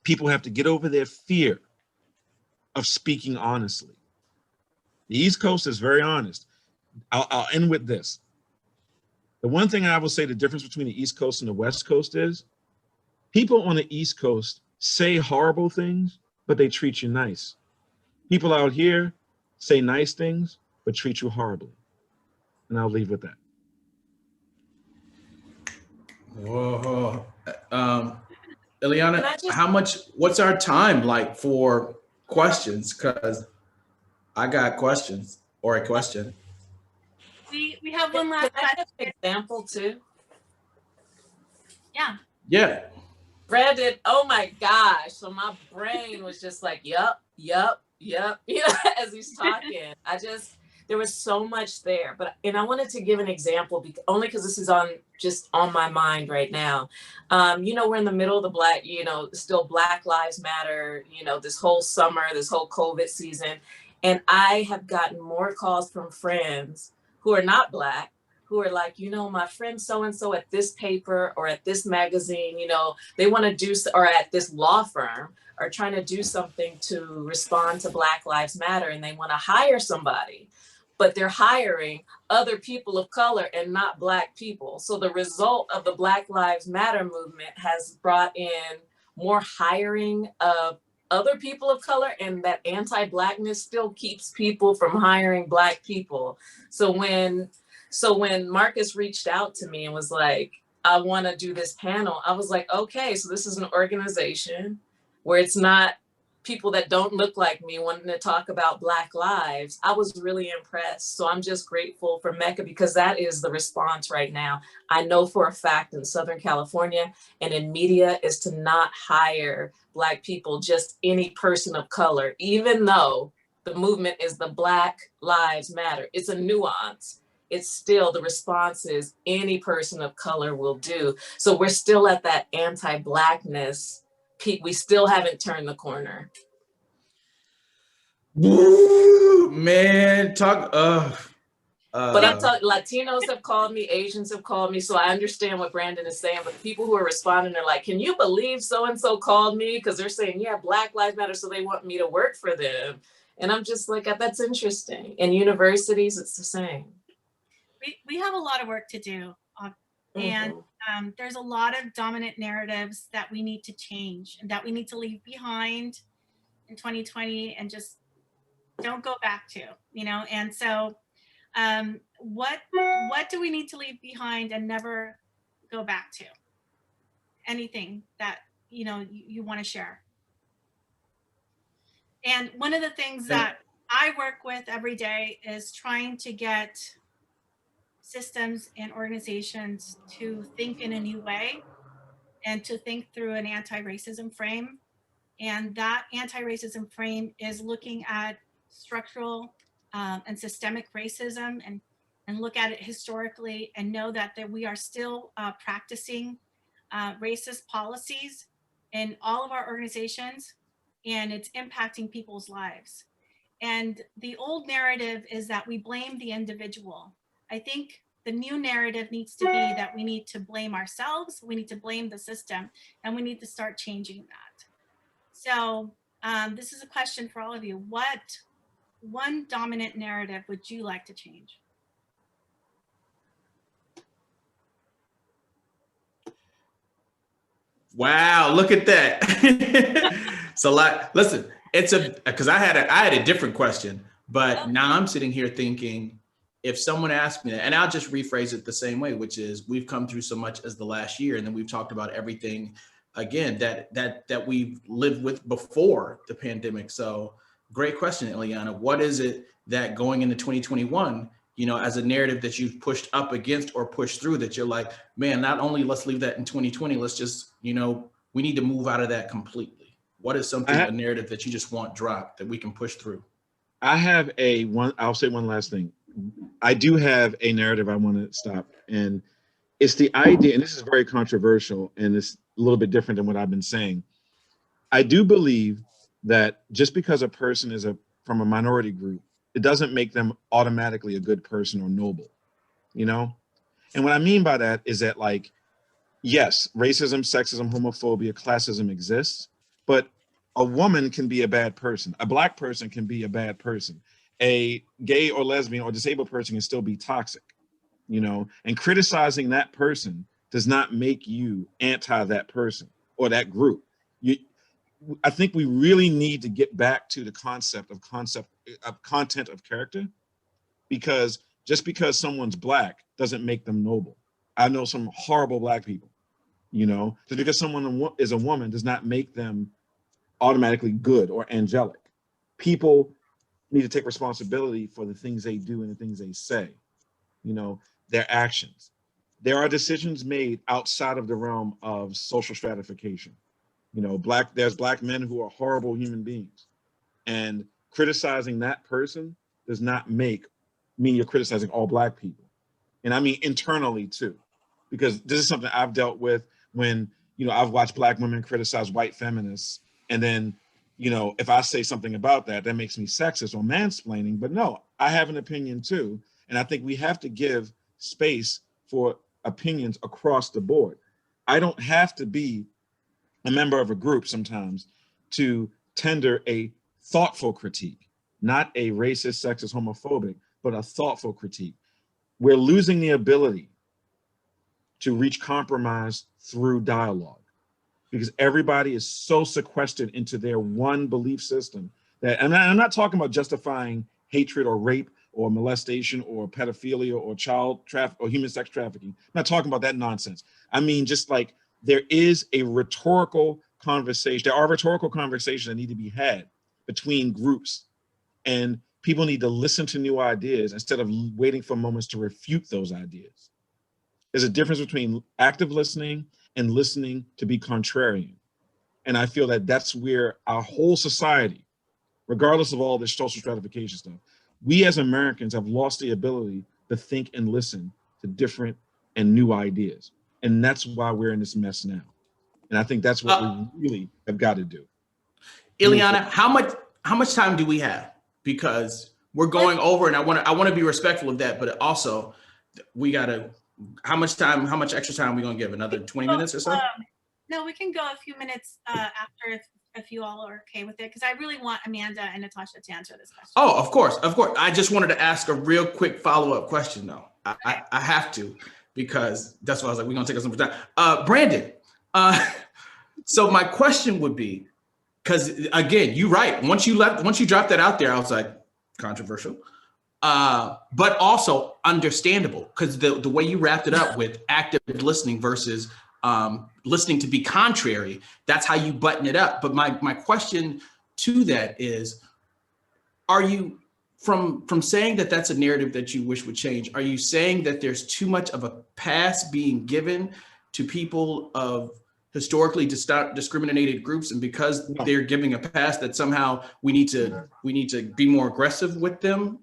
people have to get over their fear of speaking honestly. The East Coast is very honest. I'll end with this. The one thing I will say the difference between the East Coast and the West Coast is, people on the East Coast say horrible things, but they treat you nice. People out here say nice things, but treat you horribly. And I'll leave with that. Whoa. Ileana, what's our time like for questions? Because I got questions, or a question. We have one last Can I question. give an example too? Yeah. Brandon, oh my gosh. So my brain was just like, yup, you know, as he's talking. There was so much there, and I wanted to give an example only because this is just on my mind right now. You know, we're in the middle of the still Black Lives Matter, this whole summer, this whole COVID season. And I have gotten more calls from friends who are not Black, who are like, my friend so-and-so at this paper or at this magazine, they want to do, or at this law firm, are trying to do something to respond to Black Lives Matter, and they want to hire somebody, but they're hiring other people of color and not Black people. So the result of the Black Lives Matter movement has brought in more hiring of other people of color, and that anti-Blackness still keeps people from hiring Black people. So when Marcus reached out to me and was like, I want to do this panel, I was like, okay, so this is an organization where it's not people that don't look like me wanting to talk about Black lives. I was really impressed. So I'm just grateful for Mecca, because that is the response right now. I know for a fact in Southern California and in media is to not hire Black people, just any person of color, even though the movement is the Black Lives Matter. It's a nuance. It's still, the response is any person of color will do. So we're still at that anti-Blackness peak. We still haven't turned the corner. Woo, man, talk. But I'm talking, Latinos have called me, Asians have called me, so I understand what Brandon is saying. But people who are responding are like, "Can you believe so and so called me?" Because they're saying, "Yeah, Black Lives Matter," so they want me to work for them. And I'm just like, that's interesting. In universities, it's the same. We have a lot of work to do, and there's a lot of dominant narratives that we need to change and that we need to leave behind in 2020 and just don't go back to, and so what do we need to leave behind and never go back to? Anything that you want to share? And one of the things that I work with every day is trying to get systems and organizations to think in a new way and to think through an anti-racism frame. And that anti-racism frame is looking at structural and systemic racism and look at it historically and know that we are still practicing racist policies in all of our organizations, and it's impacting people's lives. And the old narrative is that we blame the individual. I think the new narrative needs to be that we need to blame ourselves, we need to blame the system, and we need to start changing that. So this is a question for all of you. What one dominant narrative would you like to change? Wow, look at that. So listen, because I had a different question, but now I'm sitting here thinking, if someone asked me that, and I'll just rephrase it the same way, which is we've come through so much as the last year, and then we've talked about everything again that we've lived with before the pandemic. So great question, Ileana. What is it that going into 2021, as a narrative that you've pushed up against or pushed through that you're like, man, not only let's leave that in 2020, let's just, we need to move out of that completely. What is a narrative that you just want dropped that we can push through? I'll say one last thing. I do have a narrative I want to stop, and it's the idea, and this is very controversial and it's a little bit different than what I've been saying. I do believe that just because a person is from a minority group, it doesn't make them automatically a good person or noble, And what I mean by that is that, like, yes, racism, sexism, homophobia, classism exists, but a woman can be a bad person. A Black person can be a bad person. A gay or lesbian or disabled person can still be toxic, and criticizing that person does not make you anti that person or that group. I think we really need to get back to the concept of content of character, because just because someone's Black doesn't make them noble. I know some horrible Black people, just because someone is a woman does not make them automatically good or angelic. People need to take responsibility for the things they do and the things they say, their actions. There are decisions made outside of the realm of social stratification. There's Black men who are horrible human beings, and criticizing that person does not mean you're criticizing all Black people. And I mean internally too, because this is something I've dealt with when, I've watched Black women criticize white feminists, and then, if I say something about that makes me sexist or mansplaining. But no, I have an opinion too. And I think we have to give space for opinions across the board. I don't have to be a member of a group sometimes to tender a thoughtful critique, not a racist, sexist, homophobic, but a thoughtful critique. We're losing the ability to reach compromise through dialogue, because everybody is so sequestered into their one belief system that, and I'm not talking about justifying hatred or rape or molestation or pedophilia or child trafficking or human sex trafficking. I'm not talking about that nonsense. I mean, just like there is a rhetorical conversation. There are rhetorical conversations that need to be had between groups, and people need to listen to new ideas instead of waiting for moments to refute those ideas. There's a difference between active listening and listening to be contrarian. And I feel that that's where our whole society regardless of all this social stratification stuff, we as Americans have lost the ability to think and listen to different and new ideas. And that's why we're in this mess now. And I think that's what we really have got to do. Ileana, how much time do we have? Because we're going over, and I want to be respectful of that, but also we got to, how much extra time are we going to give? Another 20 minutes or so? No, we can go a few minutes after if you all are okay with it, because I really want Amanda and Natasha to answer this question. Oh, of course. I just wanted to ask a real quick follow-up question, though. I have to, because that's why I was like, we're going to take us some time. Brandon, so my question would be, because again, you're right. Once you dropped that out there, I was like, controversial, but also understandable, because the way you wrapped it up with active listening versus listening to be contrary, that's how you button it up. But my question to that is, are you, from saying that that's a narrative that you wish would change, are you saying that there's too much of a pass being given to people of historically discriminated groups, and because they're giving a pass that somehow we need to be more aggressive with them?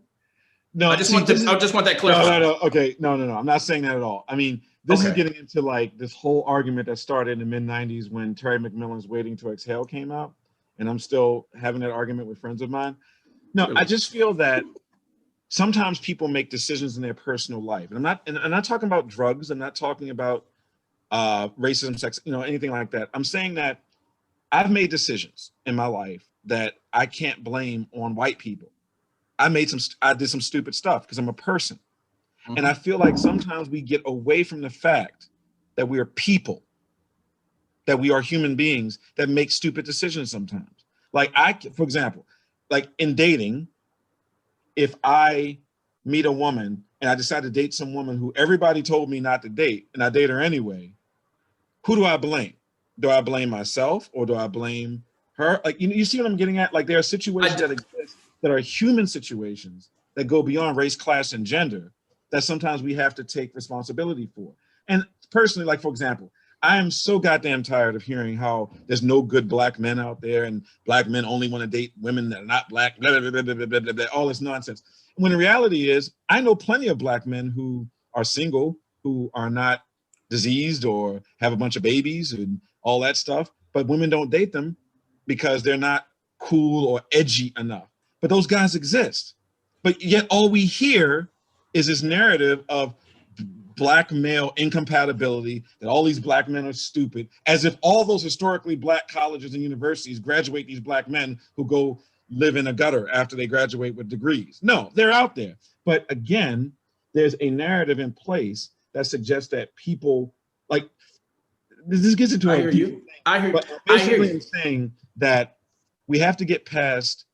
No, I just want that clarified. No. Okay, no. I'm not saying that at all. I mean, this is getting into like this whole argument that started in the mid-90s when Terry McMillan's Waiting to Exhale came out, and I'm still having that argument with friends of mine. No, really? I just feel that sometimes people make decisions in their personal life, and I'm not talking about drugs. I'm not talking about racism, sex, anything like that. I'm saying that I've made decisions in my life that I can't blame on white people. I did some stupid stuff because I'm a person. Mm-hmm. And I feel like sometimes we get away from the fact that we are people, that we are human beings that make stupid decisions sometimes. Like for example, like in dating, if I meet a woman and I decide to date some woman who everybody told me not to date, and I date her anyway, who do I blame? Do I blame myself or do I blame her? Like, you see what I'm getting at? Like, there are situations that exist that are human situations that go beyond race, class, and gender that sometimes we have to take responsibility for. And personally, like, for example, I am so goddamn tired of hearing how there's no good black men out there and black men only want to date women that are not black, blah, blah, blah, blah, blah, blah, blah, all this nonsense. When the reality is, I know plenty of black men who are single, who are not diseased or have a bunch of babies and all that stuff, but women don't date them because they're not cool or edgy enough. But those guys exist. But yet all we hear is this narrative of black male incompatibility, that all these black men are stupid, as if all those historically black colleges and universities graduate these black men who go live in a gutter after they graduate with degrees. No, they're out there. But again, there's a narrative in place that suggests that people, like, this gets into I hear you. But basically I'm saying that we have to get past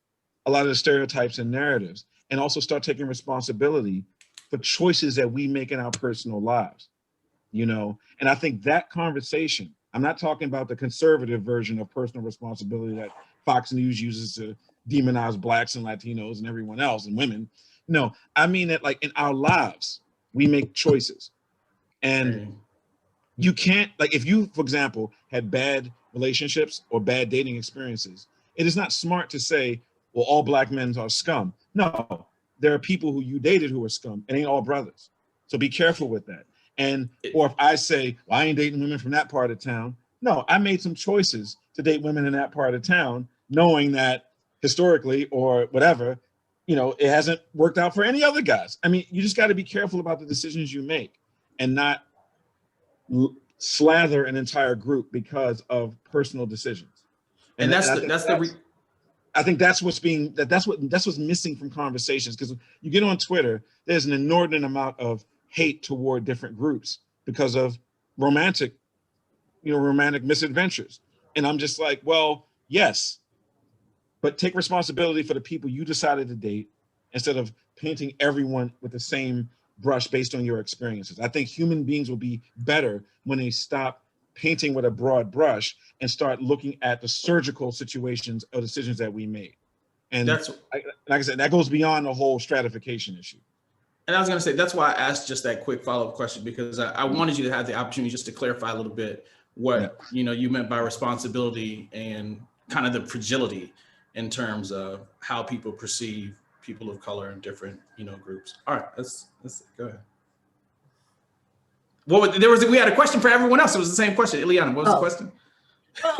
a lot of the stereotypes and narratives and also start taking responsibility for choices that we make in our personal lives, And I think that conversation, I'm not talking about the conservative version of personal responsibility that Fox News uses to demonize blacks and Latinos and everyone else and women. No, I mean that, like, in our lives, we make choices. And you can't, like, if you, for example, had bad relationships or bad dating experiences, it is not smart to say, well, all black men are scum. No, there are people who you dated who are scum, and ain't all brothers. So be careful with that. And, or if I say, well, I ain't dating women from that part of town. No, I made some choices to date women in that part of town, knowing that historically or whatever, it hasn't worked out for any other guys. I mean, you just got to be careful about the decisions you make and not slather an entire group because of personal decisions. And I think that's what's missing from conversations, because you get on Twitter, there's an inordinate amount of hate toward different groups because of romantic misadventures. And I'm just like, well, yes, but take responsibility for the people you decided to date instead of painting everyone with the same brush based on your experiences. I think human beings will be better when they stop painting with a broad brush and start looking at the surgical situations or decisions that we made. And like I said, that goes beyond the whole stratification issue. And I was going to say, that's why I asked just that quick follow-up question, because I wanted you to have the opportunity just to clarify a little bit what you meant by responsibility and kind of the fragility. in terms of how people perceive people of color in different, groups. All right, let's go ahead. We had a question for everyone else. It was the same question. Ileana, what was the question? Well,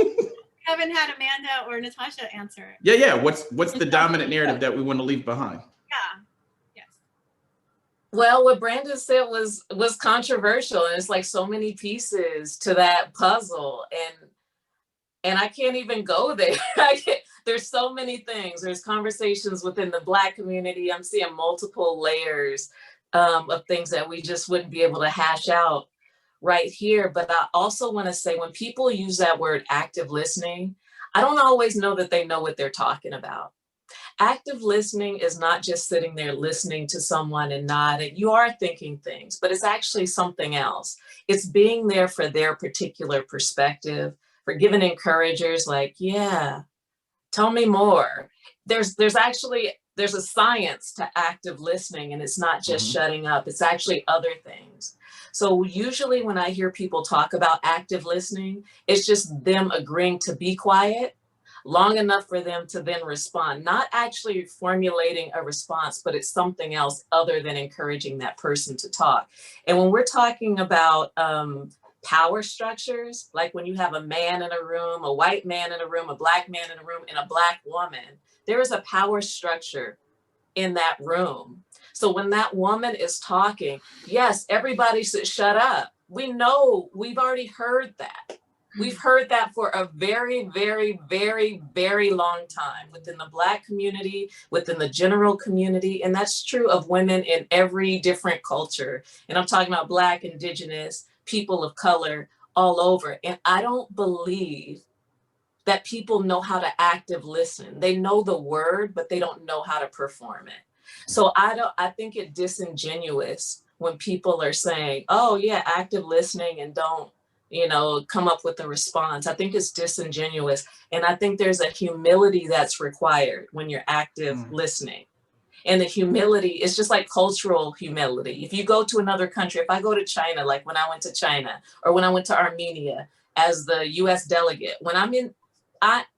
haven't had Amanda or Natasha answer it. Yeah. What's the dominant narrative that we want to leave behind? Yeah. Yes. Well, what Brandon said was controversial, and it's like so many pieces to that puzzle, and I can't even go there. There's so many things. There's conversations within the Black community. I'm seeing multiple layers of things that we just wouldn't be able to hash out right here. But I also want to say, when people use that word active listening, I don't always know that they know what they're talking about. Active listening is not just sitting there listening to someone and nodding. You are thinking things, but it's actually something else. It's being there for their particular perspective, for giving encouragers like, yeah, tell me more. There's a science to active listening, and it's not just shutting up. It's actually other things. So usually when I hear people talk about active listening, it's just them agreeing to be quiet long enough for them to then respond, not actually formulating a response, but it's something else other than encouraging that person to talk. And when we're talking about power structures, like when you have a man in a room, a white man in a room, a Black man in a room, and a Black woman, there is a power structure in that room. So when that woman is talking, yes, everybody should shut up. We know, we've already heard that. We've heard that for a very, very, very, very long time within the Black community, within the general community. And that's true of women in every different culture. And I'm talking about Black, Indigenous, people of color all over. And I don't believe that people know how to active listen. They know the word, but they don't know how to perform it. So I think it's disingenuous when people are saying, oh yeah, active listening and don't, come up with a response. I think it's disingenuous. And I think there's a humility that's required when you're active listening. And the humility is just like cultural humility. If you go to another country, if I go to China, like when I went to China, or when I went to Armenia as the US delegate,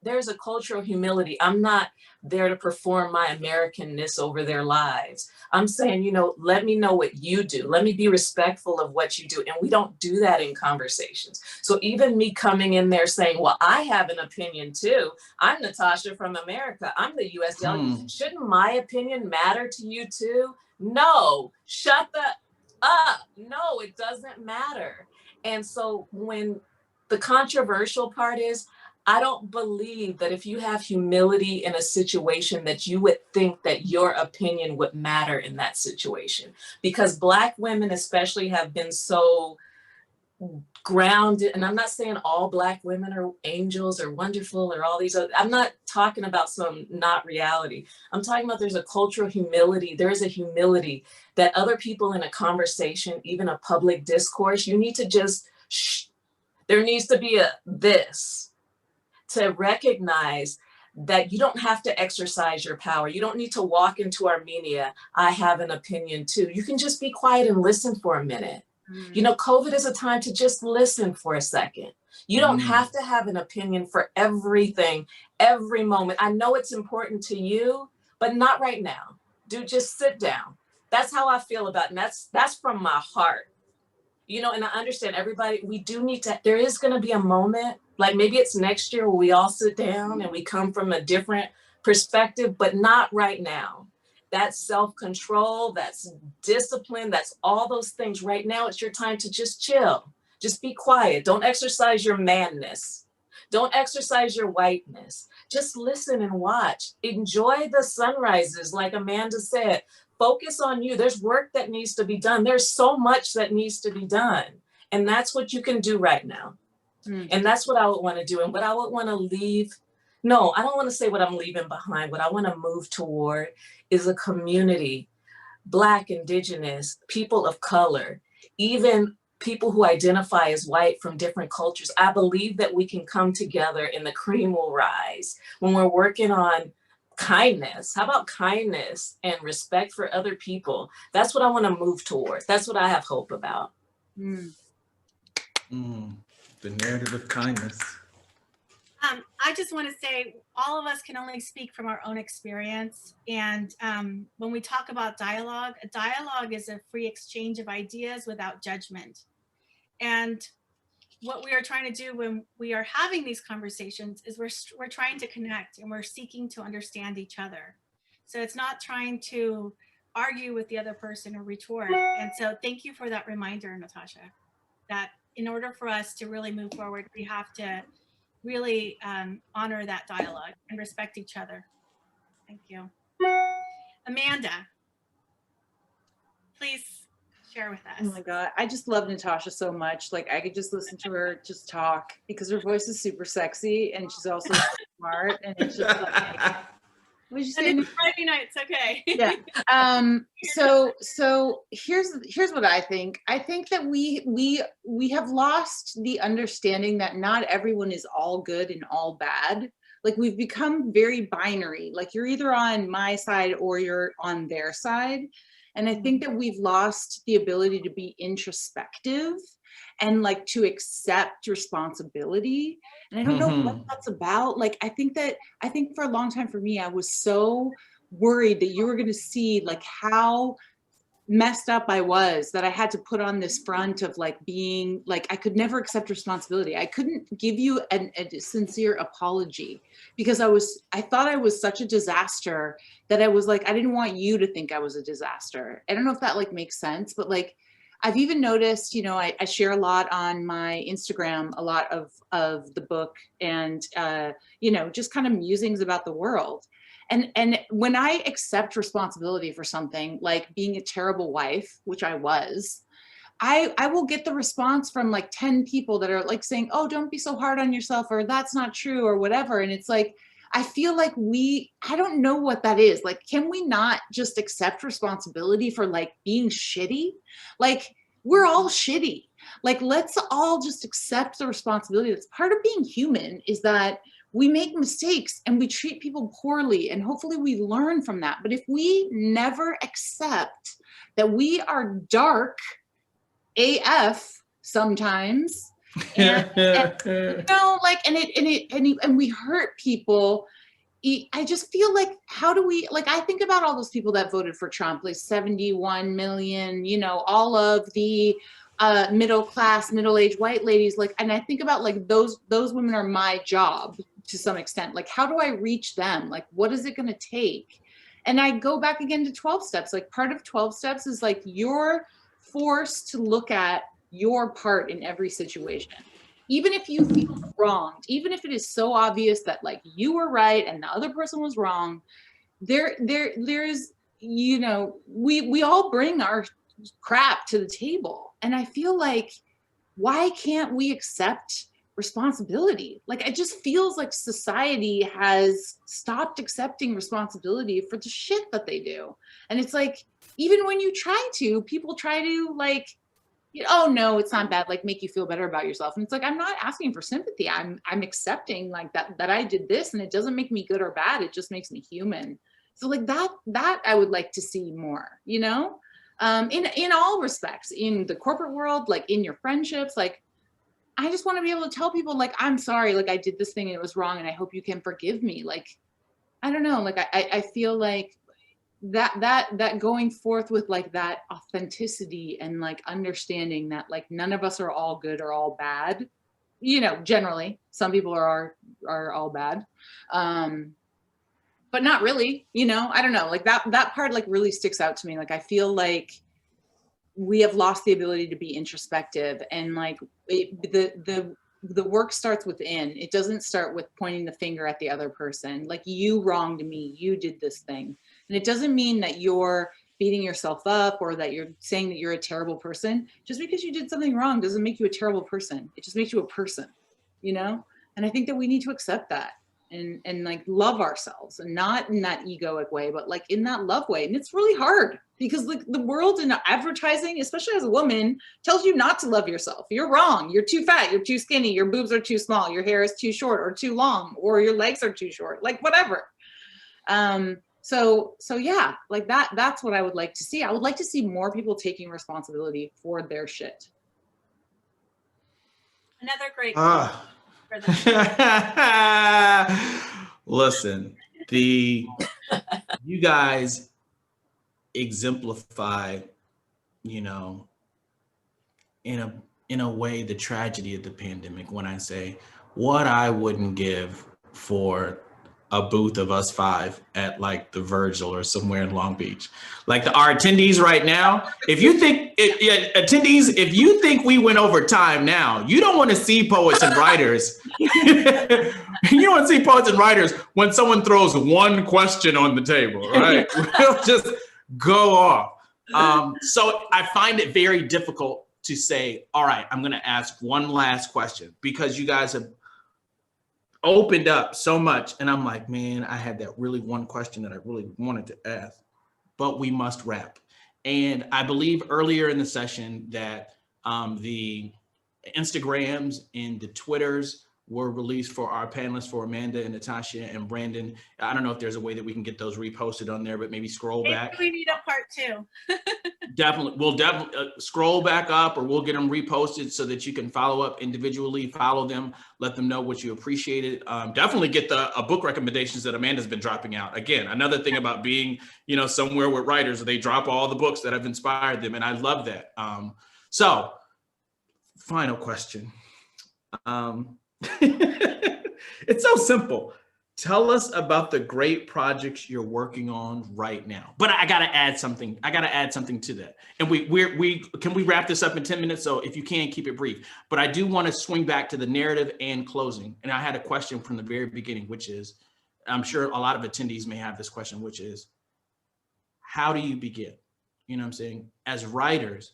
there's a cultural humility. I'm not there to perform my Americanness over their lives. I'm saying, let me know what you do. Let me be respectful of what you do. And we don't do that in conversations. So even me coming in there saying, well, I have an opinion too. I'm Natasha from America. I'm the US delegate. Shouldn't my opinion matter to you too? No, shut up. No, it doesn't matter. And so when the controversial part is, I don't believe that if you have humility in a situation that you would think that your opinion would matter in that situation, because Black women especially have been so grounded. And I'm not saying all Black women are angels or wonderful or all these other, I'm not talking about some not reality. I'm talking about there's a cultural humility. There's a humility that other people in a conversation, even a public discourse, you need to just, there needs to be this. To recognize that you don't have to exercise your power. You don't need to walk into Armenia, I have an opinion too. You can just be quiet and listen for a minute. COVID is a time to just listen for a second. You don't have to have an opinion for everything, every moment. I know it's important to you, but not right now. Dude, just sit down. That's how I feel about it. And that's from my heart. And I understand everybody, we do need to, there is going to be a moment, like maybe it's next year where we all sit down and we come from a different perspective, but not right now. That's self-control, that's discipline, that's all those things. Right now, it's your time to just chill, just be quiet. Don't exercise your manness. Don't exercise your whiteness. Just listen and watch. Enjoy the sunrises, like Amanda said. Focus on you. There's work that needs to be done. There's so much that needs to be done. And that's what you can do right now. And that's what I would want to do. And what I would want to leave, no, I don't want to say what I'm leaving behind. What I want to move toward is a community, Black, Indigenous, people of color, even people who identify as white from different cultures. I believe that we can come together and the cream will rise when we're working on kindness. How about kindness and respect for other people? That's what I want to move towards. That's what I have hope about. The narrative of kindness. I just want to say all of us can only speak from our own experience. And when we talk about dialogue, a dialogue is a free exchange of ideas without judgment. And what we are trying to do when we are having these conversations is we're trying to connect and we're seeking to understand each other. So it's not trying to argue with the other person or retort. And so thank you for that reminder, Natasha, that in order for us to really move forward, we have to really honor that dialogue and respect each other. Thank you. Amanda, please share with Oh us. my God. I just love Natasha so much. Like I could just listen to her just talk because her voice is super sexy and she's also so smart. And it's just like, what did you say? And it's Friday night, it's okay. Yeah. So here's what I think. I think that we have lost the understanding that not everyone is all good and all bad. Like we've become very binary. Like you're either on my side or you're on their side. And I think that we've lost the ability to be introspective and like to accept responsibility. And I don't know what that's about. Like I think for a long time for me, I was so worried that you were going to see like how messed up I was, that I had to put on this front of like being like, I could never accept responsibility. I couldn't give you a sincere apology because I thought I was such a disaster that I was like, I didn't want you to think I was a disaster. I don't know if that like makes sense, but like, I've even noticed, you know, I share a lot on my Instagram, a lot of the book and, you know, just kind of musings about the world. And when I accept responsibility for something like being a terrible wife, which I was, I will get the response from like 10 people that are like saying, oh, don't be so hard on yourself, or that's not true, or whatever. And it's like, I feel like I don't know what that is. Like, can we not just accept responsibility for like being shitty? Like, we're all shitty. Like, let's all just accept the responsibility. That's part of being human, is that we make mistakes and we treat people poorly, and hopefully we learn from that. But if we never accept that we are dark AF sometimes, and you know, like, and we hurt people, I just feel like, how do we, like, I think about all those people that voted for Trump, like 71 million, you know, all of the middle-class, middle-aged white ladies, like, and I think about like those women are my job to some extent. Like, how do I reach them? Like, what is it going to take? And I go back again to 12 steps. Like, part of 12 steps is like you're forced to look at your part in every situation. Even if you feel wronged, even if it is so obvious that like you were right and the other person was wrong, there's, you know, we all bring our crap to the table. And I feel like, why can't we accept responsibility? Like, it just feels like society has stopped accepting responsibility for the shit that they do. And it's like, even when you try to, people try to like, oh no, it's not bad, like make you feel better about yourself. And it's like, I'm not asking for sympathy. I'm accepting like that I did this, and it doesn't make me good or bad. It just makes me human. So like that I would like to see more, you know, in all respects, in the corporate world, like in your friendships. Like, I just want to be able to tell people like, I'm sorry, like I did this thing and it was wrong, and I hope you can forgive me. Like, I don't know, like I feel like that going forth with like that authenticity and like understanding that like none of us are all good or all bad, you know, generally some people are all bad, but not really, you know. I don't know, like that part like really sticks out to me. Like, I feel like we have lost the ability to be introspective, and like the work starts within. It doesn't start with pointing the finger at the other person. Like, you wronged me, you did this thing. And it doesn't mean that you're beating yourself up or that you're saying that you're a terrible person. Just because you did something wrong doesn't make you a terrible person. It just makes you a person, you know? And I think that we need to accept that and like love ourselves, and not in that egoic way, but like in that love way. And it's really hard because like the world and advertising, especially as a woman, tells you not to love yourself. You're wrong. You're too fat. You're too skinny. Your boobs are too small. Your hair is too short or too long, or your legs are too short, like whatever. So yeah, like that's what I would like to see. I would like to see more people taking responsibility for their shit. Another great for the Listen, you guys exemplify, you know, in a way the tragedy of the pandemic when I say what I wouldn't give for a booth of us five at like the Virgil or somewhere in Long Beach. Like our attendees right now, if you think attendees, if you think we went over time now, you don't want to see poets and writers. You don't want to see poets and writers when someone throws one question on the table, right? We'll just go off. So I find it very difficult to say, all right, I'm going to ask one last question because you guys have opened up so much. And I'm like, man, I had that really one question that I really wanted to ask, but we must wrap. And I believe earlier in the session that the Instagrams and the Twitters were released for our panelists, for Amanda and Natasha and Brandon. I don't know if there's a way that we can get those reposted on there, but maybe scroll back. Maybe we need a part 2. Definitely, we'll definitely scroll back up, or we'll get them reposted so that you can follow up individually, follow them, let them know what you appreciated. Definitely get the book recommendations that Amanda's been dropping out. Again, another thing about being, somewhere with writers, they drop all the books that have inspired them, and I love that. So, final question. It's so simple. Tell us about the great projects you're working on right now. But I gotta add something. To that. And we can we wrap this up in 10 minutes? So if you can, keep it brief. But I do want to swing back to the narrative and closing. And I had a question from the very beginning, which is, I'm sure a lot of attendees may have this question, which is, how do you begin? You know what I'm saying? As writers,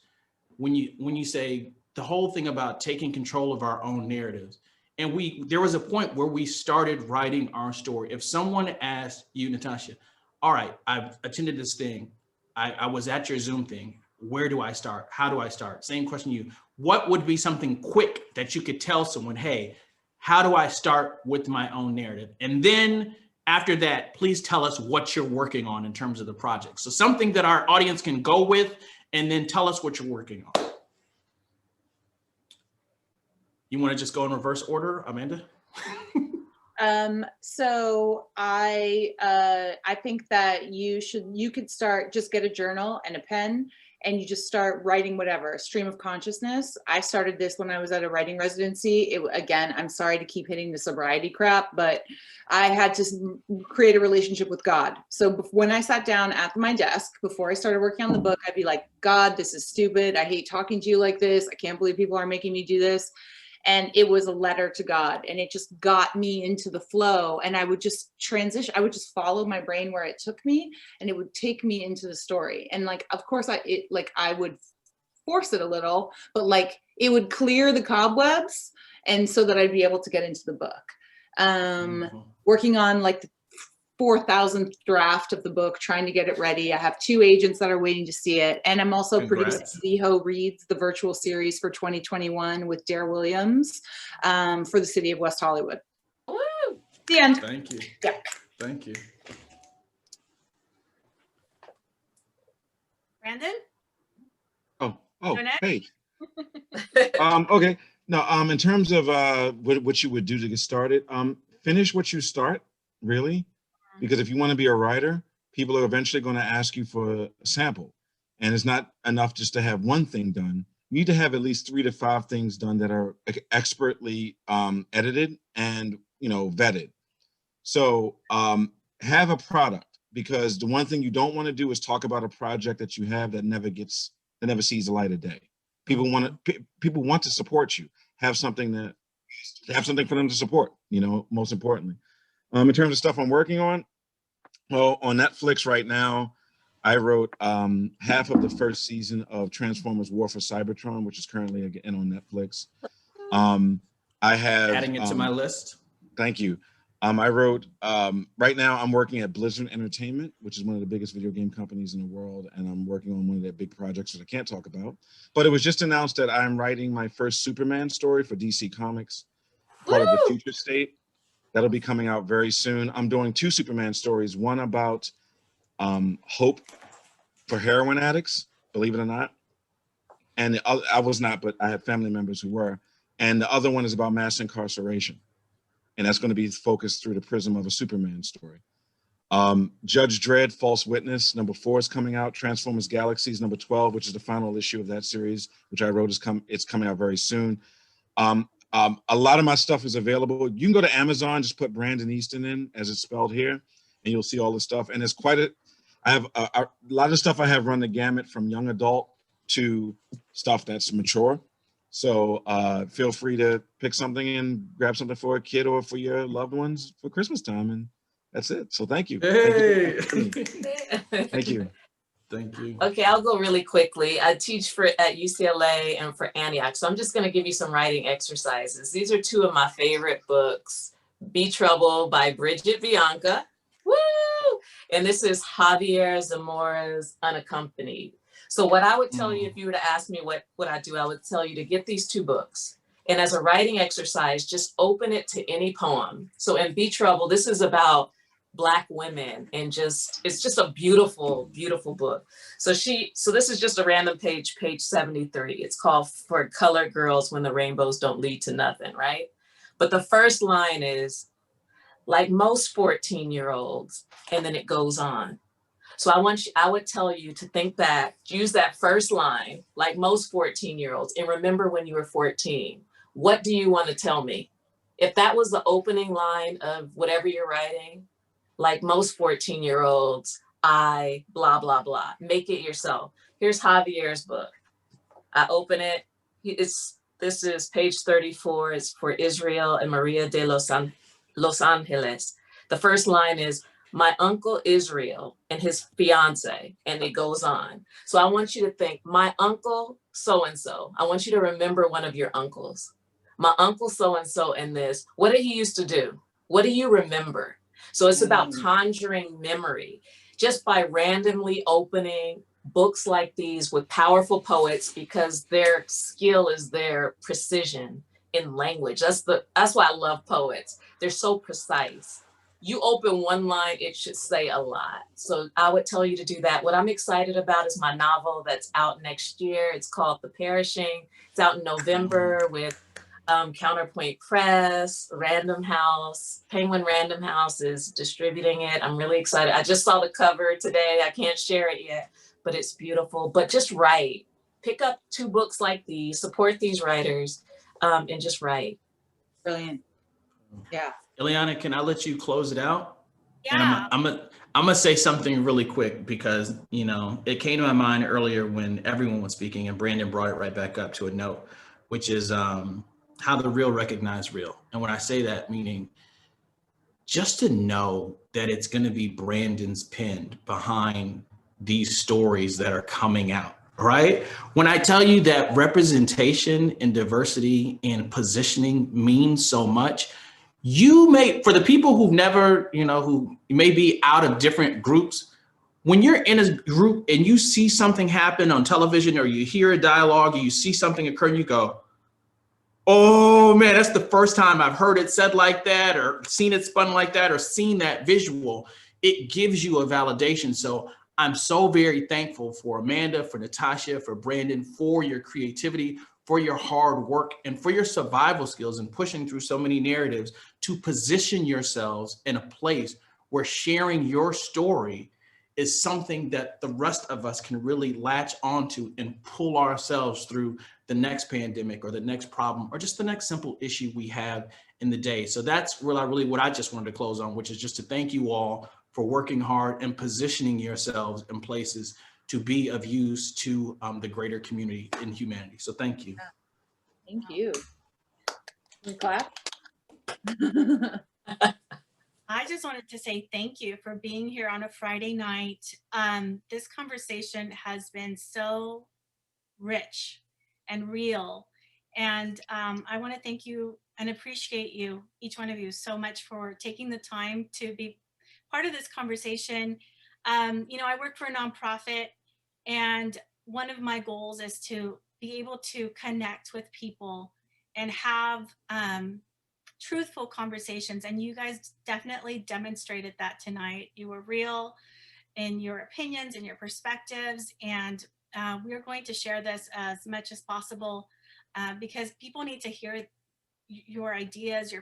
when you say the whole thing about taking control of our own narratives, and there was a point where we started writing our story. If someone asked you, Natasha, all right, I've attended this thing. I was at your Zoom thing. Where do I start? How do I start? Same question to you. What would be something quick that you could tell someone, hey, how do I start with my own narrative? And then after that, please tell us what you're working on in terms of the project. So something that our audience can go with, and then tell us what you're working on. You want to just go in reverse order, Amanda? So I think that you could start, just get a journal and a pen, and you just start writing whatever, a stream of consciousness. I started this when I was at a writing residency. Again, I'm sorry to keep hitting the sobriety crap, but I had to create a relationship with God. So when I sat down at my desk, before I started working on the book, I'd be like, God, this is stupid. I hate talking to you like this. I can't believe people are making me do this. And it was a letter to God, and it just got me into the flow, and I would just transition. I would just follow my brain where it took me, and it would take me into the story. And like, of course I would force it a little, but like it would clear the cobwebs, and so that I'd be able to get into the book. Working on like the 4,000th draft of the book, trying to get it ready. I have 2 agents that are waiting to see it. And I'm also producing Zeho Reads, the virtual series for 2021 with Dare Williams for the city of West Hollywood. Woo! The end. Thank you. Yeah. Thank you. Brandon? Oh, next? hey. Okay. No, in terms of what you would do to get started, finish what you start, really. Because if you want to be a writer, people are eventually going to ask you for a sample. And it's not enough just to have one thing done. You need to have at least 3 to 5 things done that are expertly edited and, vetted. So have a product, because the one thing you don't want to do is talk about a project that you have that never sees the light of day. People want to support you. Have something for them to support, most importantly. In terms of stuff I'm working on, well, on Netflix right now, I wrote half of the first season of Transformers War for Cybertron, which is currently again on Netflix. I have adding it to my list. Thank you. I wrote, right now I'm working at Blizzard Entertainment, which is one of the biggest video game companies in the world. And I'm working on one of their big projects that I can't talk about. But it was just announced that I'm writing my first Superman story for DC Comics, part of the Future State. That'll be coming out very soon. I'm doing 2 Superman stories, one about hope for heroin addicts, believe it or not. And the other, I was not, but I had family members who were. And the other one is about mass incarceration. and that's going to be focused through the prism of a Superman story. Judge Dredd, False Witness, #4 is coming out. Transformers Galaxies, #12, which is the final issue of that series, which I wrote, it's coming out very soon. A lot of my stuff is available. You can go to Amazon, just put Brandon Easton in as it's spelled here, and you'll see all the stuff. And it's I have a lot of stuff I have run the gamut from young adult to stuff that's mature. So feel free to pick something and grab something for a kid or for your loved ones for Christmas time. And that's it. So thank you. Hey. Thank you. Thank you. Okay, I'll go really quickly. I teach at UCLA and for Antioch. So I'm just going to give you some writing exercises. These are two of my favorite books. Be Trouble by Bridget Bianca. Woo! And this is Javier Zamora's Unaccompanied. So what I would tell you, if you were to ask me what I do, I would tell you to get these two books. And as a writing exercise, just open it to any poem. So in Be Trouble, this is about Black women, and it's just a beautiful, beautiful book. So this is just a random page 73. It's called For Colored Girls When the Rainbows Don't Lead to Nothing, right? But the first line is, like most 14-year-olds, and then it goes on. So I would tell you to think back, use that first line, like most 14-year-olds, and remember when you were 14. What do you want to tell me? If that was the opening line of whatever you're writing, like most 14-year-olds, I blah, blah, blah. Make it yourself. Here's Javier's book. I open it. This is page 34. It's for Israel and Maria de Los Angeles. The first line is, my uncle Israel and his fiance, and it goes on. So I want you to think, my uncle so-and-so. I want you to remember one of your uncles. My uncle so-and-so and this, what did he used to do? What do you remember? So it's about conjuring memory just by randomly opening books like these with powerful poets, because their skill is their precision in language. That's why I love poets. They're so precise. You open one line, it should say a lot. So I would tell you to do that. What I'm excited about is my novel that's out next year. It's called The Perishing. It's out in November with Counterpoint Press, Random House. Penguin Random House is distributing it. I'm really excited. I just saw the cover today. I can't share it yet, but it's beautiful. But just write. Pick up 2 books like these, support these writers, and just write. Brilliant. Yeah. Ileana, can I let you close it out? Yeah. And I'm gonna say something really quick, because it came to my mind earlier when everyone was speaking, and Brandon brought it right back up to a note, which is how the real recognize real. And when I say that, meaning just to know that it's going to be Brandon's pen behind these stories that are coming out, right? When I tell you that representation and diversity and positioning means so much, for the people who've never, who may be out of different groups, when you're in a group and you see something happen on television, or you hear a dialogue, or you see something occur, and you go, oh man, that's the first time I've heard it said like that, or seen it spun like that, or seen that visual. It gives you a validation. So I'm so very thankful for Amanda, for Natasha, for Brandon, for your creativity, for your hard work, and for your survival skills and pushing through so many narratives to position yourselves in a place where sharing your story is something that the rest of us can really latch onto and pull ourselves through the next pandemic, or the next problem, or just the next simple issue we have in the day. So that's really what I just wanted to close on, which is just to thank you all for working hard and positioning yourselves in places to be of use to the greater community in humanity. So thank you. Thank you. Can we clap? I just wanted to say thank you for being here on a Friday night. This conversation has been so rich and real. And I want to thank you and appreciate you, each one of you, so much for taking the time to be part of this conversation. I work for a nonprofit, and one of my goals is to be able to connect with people and have truthful conversations. And you guys definitely demonstrated that tonight. You were real in your opinions and your perspectives. And we are going to share this as much as possible because people need to hear your ideas,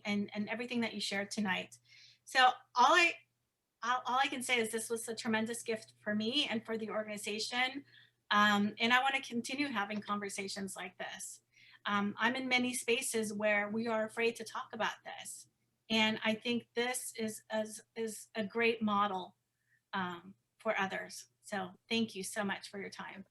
and everything that you shared tonight. So all I can say is this was a tremendous gift for me and for the organization. And I want to continue having conversations like this. I'm in many spaces where we are afraid to talk about this. And I think this is a great model for others. So thank you so much for your time.